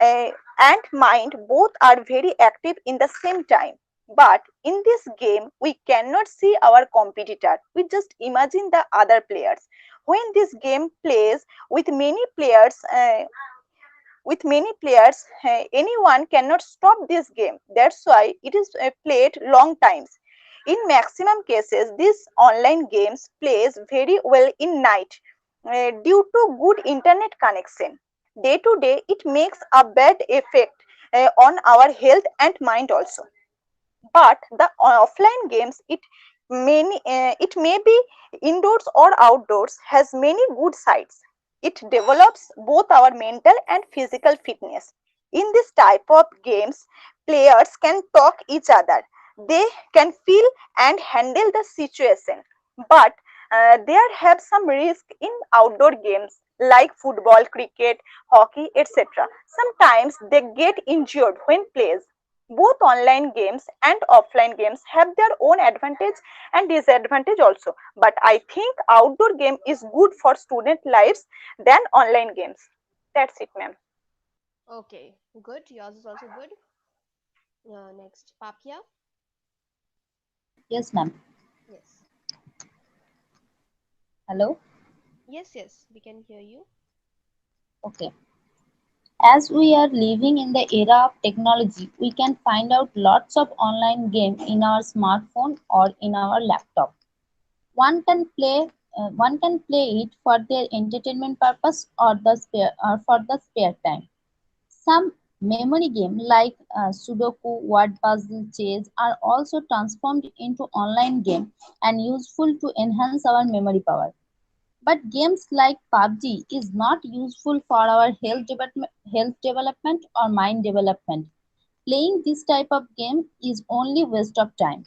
and mind both are very active in the same time. But in this game, we cannot see our competitor. We just imagine the other players. When this game plays with many players, anyone cannot stop this game. That's why it is played long times. In maximum cases, this online games plays very well in night due to good internet connection. Day to day, it makes a bad effect on our health and mind also. But the offline games, it may be indoors or outdoors, has many good sides. It develops both our mental and physical fitness. In this type of games, players can talk each other. They can feel and handle the situation. But there have some risk in outdoor games like football, cricket, hockey, etc. Sometimes they get injured when played. Both online games and offline games have their own advantage and disadvantage also, but I think outdoor game is good for student lives than online games. That's it, ma'am. Okay, good. Yours is also good. Next, Papia. Yes, ma'am. Yes. Hello. Yes, yes, we can hear you. Okay. As we are living in the era of technology, we can find out lots of online games in our smartphone or in our laptop. One can play it for their entertainment purpose or for the spare time. Some memory games like Sudoku, word puzzle, chess are also transformed into online game and useful to enhance our memory power. But games like PUBG is not useful for our health development or mind development. Playing this type of game is only waste of time.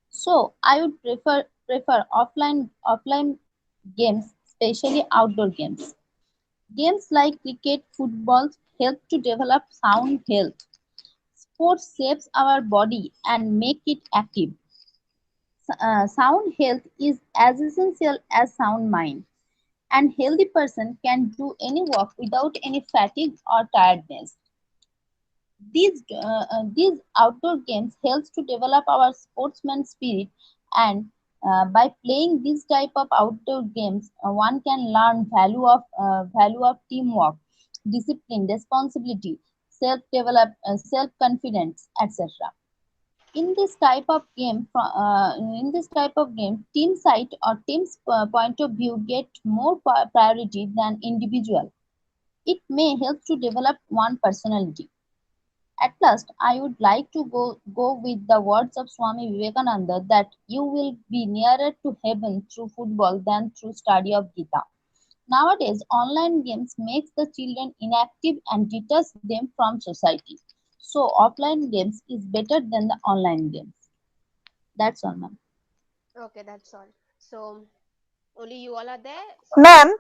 So I would prefer offline games, especially outdoor games. Games like cricket, football help to develop sound health. Sports saves our body and make it active. Sound health is as essential as sound mind. And healthy person can do any work without any fatigue or tiredness. These outdoor games helps to develop our sportsman spirit, and by playing this type of outdoor games, one can learn value of teamwork, discipline, responsibility, self confidence, etc. In this type of game, team side or team's point of view get more priority than individual. It may help to develop one personality. At last, I would like to go with the words of Swami Vivekananda that you will be nearer to heaven through football than through study of Gita. Nowadays, online games makes the children inactive and detach them from society. So offline games is better than the online games. That's all, ma'am. Okay, that's all. So only you all are there. So Ma'am,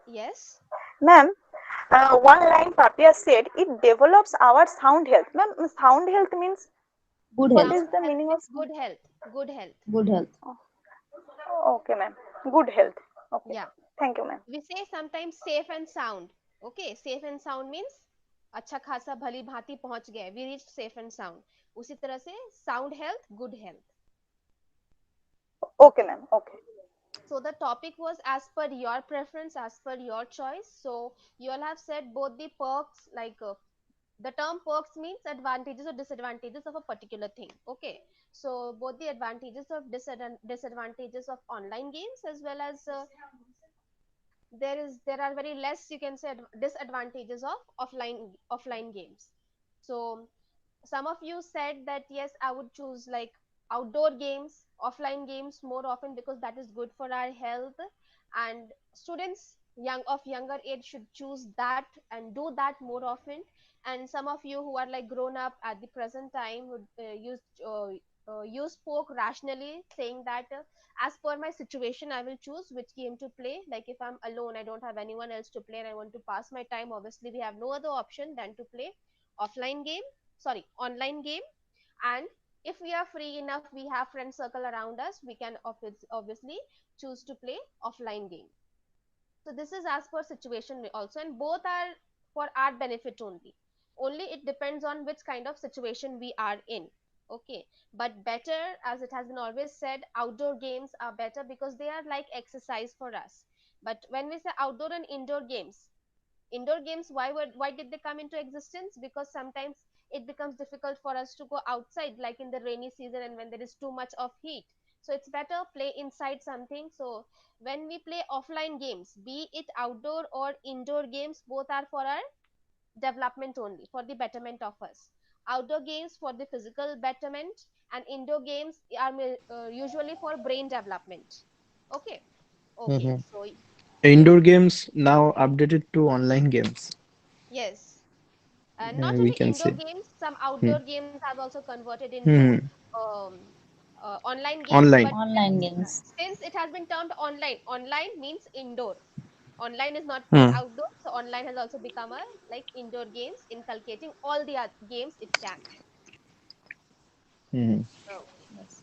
yes. ma'am, one line Papia said it develops our sound health. Ma'am, sound health means Good what health. is Sound the health meaning of means sound? good health. Good health. Good health. Okay, ma'am. Good health. Okay. Yeah. Thank you, ma'am. We say sometimes safe and sound. Okay, safe and sound means अच्छा खासा भली भांति पहुंच गए, we reached safe and sound. उसी तरह से sound health, good health. Okay, Okay. ma'am. Okay. So the topic was as per your preference, as per your choice. So you all have said both the perks, like the term perks means advantages or disadvantages of a particular thing. Okay, so both the advantages of disadvantages of online games, as well as there are very less, you can say, disadvantages of offline games. So some of you said that yes, I would choose like outdoor games, offline games more often, because that is good for our health, and students younger age should choose that and do that more often. And some of you who are like grown up at the present time would you spoke rationally, saying that as per my situation I will choose which game to play. Like if I'm alone, I don't have anyone else to play, and I want to pass my time, obviously we have no other option than to play offline game, sorry, online game. And if we are free enough, we have friend circle around us, we can obviously choose to play offline game. So this is as per situation also, and both are for our benefit only it depends on which kind of situation we are in. Okay, but better, as it has been always said, outdoor games are better because they are like exercise for us. But when we say outdoor and indoor games, why did they come into existence? Because sometimes it becomes difficult for us to go outside, like in the rainy season and when there is too much of heat. So it's better play inside something. So when we play offline games, be it outdoor or indoor games, both are for our development only, for the betterment of us. Outdoor games for the physical betterment, and indoor games are usually for brain development. Okay. Okay, Mhm. so you Indoor games now updated to online games, yes, and not we only can indoor say. games, some Hmm. outdoor games have also converted into Hmm. um, online games. Online. But Online games. since it has been termed online means indoor. Online is not mean Hmm. outdoor, so online has also become a like indoor games, inculcating all the other games it can. Hmm. Okay, Yes.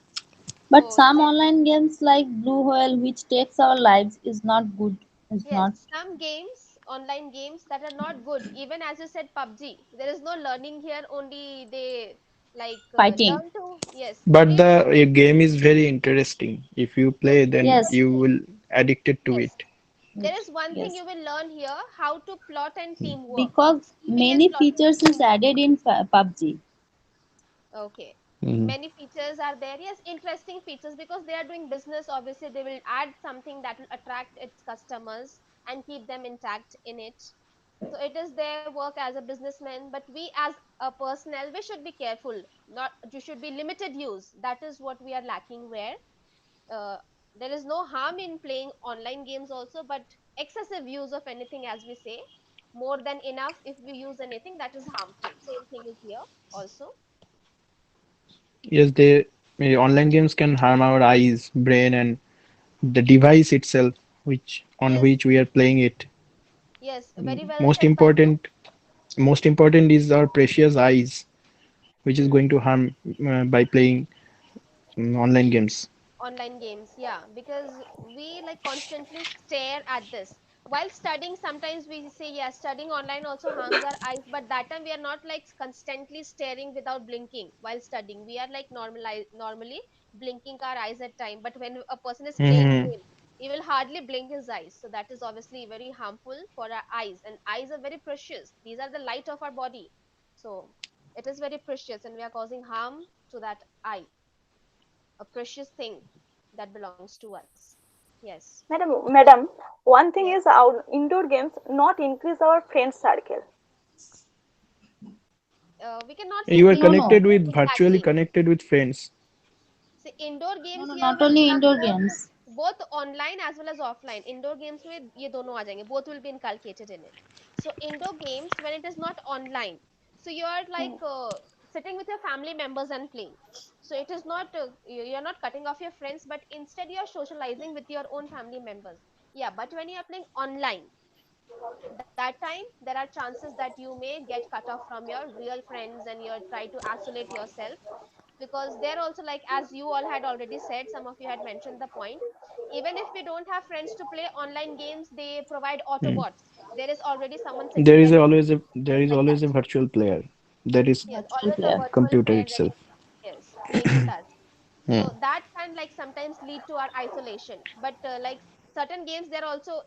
But so some online games like Blue Whale, which takes our lives, is not good. Is yes, not. some games, online games that are not good. Even as you said, PUBG, there is no learning here. Only they like Fighting. learn to, yes, But only the game is very interesting. If you yes, play, then Yes. you will addicted to yes. it. There is one thing Yes. you will learn here: how to plot and teamwork. Because Scheming and many plotting and features is teamwork. added in PUBG. Okay. Mhm. Many features are there. Yes, interesting features, because they are doing business. Obviously, they will add something that will attract its customers and keep them intact in it. So it is their work as a businessman. But we as a personnel, we should be careful. Not you should be limited use. That is what we are lacking. Where uh, there is no harm in playing online games also, but excessive use of anything, as we say, more than enough. If we use anything, that is harmful. Same thing is here also. Yes, online games can harm our eyes, brain, and the device itself, which on Yes, which we are playing it. yes, very well Most said by you. important, most important is our precious eyes, which is Hmm. going to harm by playing online games. Online games, yeah, because we like constantly stare at this while studying. Sometimes we say, yeah, studying online also harms our eyes, but that time we are not like constantly staring without blinking while studying. We are like normally blinking our eyes at time. But when a person is playing Hmm. game, he will hardly blink his eyes. So that is obviously very harmful for our eyes. And eyes are very precious. These are the light of our body. So it is very precious, and we are causing harm to that eye, a precious thing that belongs to us. Yes. Madam, one thing Yes. is our indoor games not increase our friend circle. We cannot say You are No, no. connected increases with virtually exactly. connected with friends. See, indoor No, games no, here not will only become indoor games. both online as well as offline. Indoor games में ये दोनों आ जाएंगे. Both will be inculcated in it. So indoor games, when it is not online, So you are like sitting with your family members and playing. So it is not you're not cutting off your friends, but instead you are socializing with your own family members. Yeah, but when you are playing online, that time there are chances that you may get cut off from your real friends, and you try to isolate yourself, because they're also like, as you all had already said, some of you had mentioned the point, even if we don't have friends to play online games, they provide Hmm. autobots. There is already someone There sitting is ready to there is like that. always a virtual player. That is Yes, Virtual always a player. virtual computer player ready, itself. yes, playing with us. Hmm. So that can like sometimes lead to our isolation. But like certain games, they're also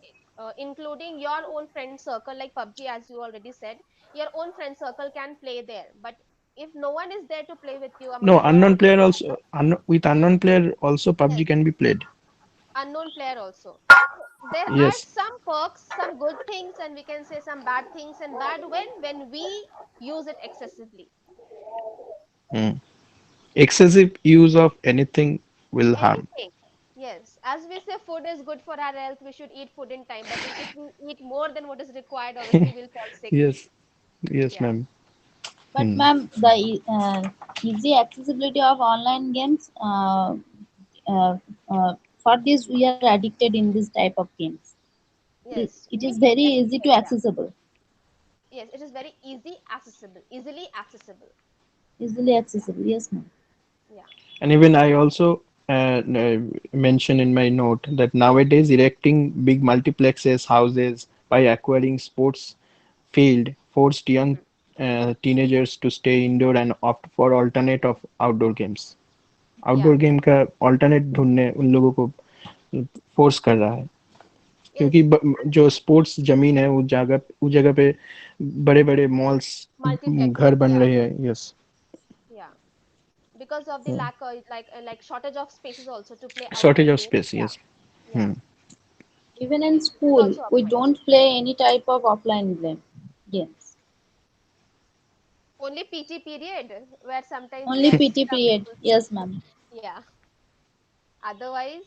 including your own friend circle, like PUBG, as you already said, your own friend circle can play there. But if no one is there to play with you, No, among no unknown player stranger, also. With unknown player also, yes, PUBG can be played. unknown player also. So there are Yes. some perks, some good things, and we can say some bad things, and bad when we use it excessively. Hmm. Excessive use of anything will harm. Anything. Yes, as we say, food is good for our health. We should eat food in time. But if we eat more than what is required, obviously we'll fall sick. Yes. Yes, Yeah. ma'am. But Hmm. ma'am, the easy accessibility of online games, uh, for this we are addicted in this type of games. Yes, It we is get very easy to addicted. Yeah. accessible, Yes, it is very easy accessible, easily accessible. easily Yeah. accessible. Yes, ma'am. Yeah. And even I also mention in my note that nowadays erecting big multiplexes, houses by acquiring sports field forced young Mhm. teenagers to stay indoor and opt for alternate of outdoor games. Yeah. Outdoor game का alternate ढूंढने उन लोगों को force कर रहा है क्योंकि Yes. जो स्पोर्ट्स जमीन है उस जगह पे बड़े बड़े मॉल्स घर Multiplexes. बन Yeah. रहे हैं yes Yeah. Because of the lack of like shortage of spaces also to play shortage outdoor of games. Space Yeah. Yes Yeah. Even in It is school, also a we point. don't play any type of offline games. Only PT period where sometimes Only guests PT come period. to see. Yes, ma'am. Yeah. Otherwise,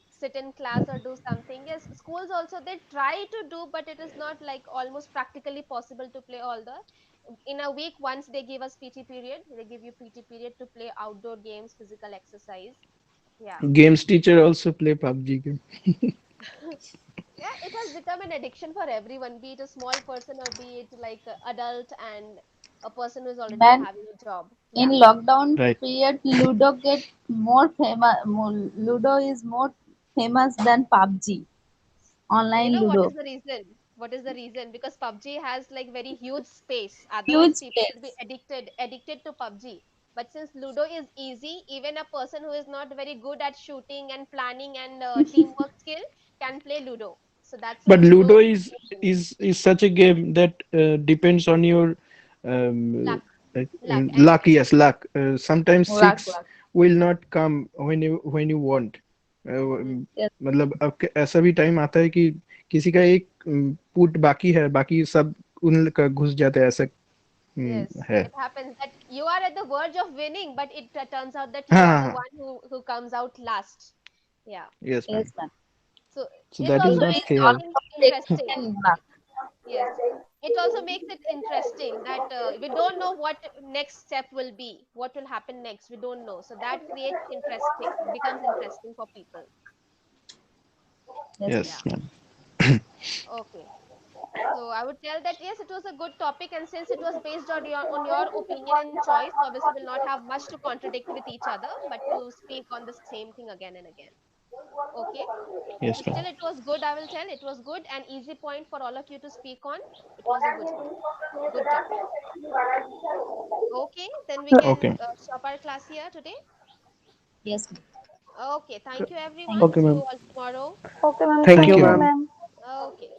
sit in class or do something. Yes, schools also they try to do, but it is not like almost practically possible to play all the. In a week, once they give us PT period, they give you PT period to play outdoor games, physical exercise. Yeah. Games teacher also play PUBG game Yeah, it has become an addiction for everyone, be it a small person or be it like a adult and a person who is already Man, having a job. in Yeah. lockdown right period, Ludo get more famous. Ludo is more famous than PUBG. You Online know what is Ludo, the reason? What is the reason? Because PUBG has like very huge space. Otherwise, huge people would be place, addicted to PUBG. But since Ludo is easy, even a person who is not very good at shooting and planning and teamwork skill can play Ludo. So that's why but Ludo ludo is so famous. is such a game that depends on your um, Luck, luck, and luck. Yes, luck. Sometimes luck, six luck. will not come when you want. hmm, Yes, मतलब अब ऐसा भी time आता है कि किसी का एक पुट बाकी है बाकी सब उन का घुस जाता है ऐसा yes, है it happens that you are at the verge of winning, but it turns out that you हाँ are हाँ the हाँ one who comes out last. Yeah. Yes ma'am yes, ma'am. So so it that is also Ludo not makes is fair things almost interesting. technical luck. Yes, it also makes it interesting that we don't know what next step will be, what will happen next. We don't know, so that creates interesting, becomes interesting for people. Yes, yes Yeah. Ma'am Okay. So I would tell that yes, it was a good topic, and since it was based on your opinion and choice, so obviously we'll not have much to contradict with each other, but to speak on the same thing again and again. Okay. So yes still, ma'am it was good. I will tell it was good and easy point for all of you to speak on. It was a good topic. Okay, then we can okay stop our class here today. yes, ma'am. Okay, thank you Thank everyone. you. Okay See you ma'am all tomorrow. Okay, ma'am. Thank thank you, Thank you you, ma'am ma'am. ma'am. Okay.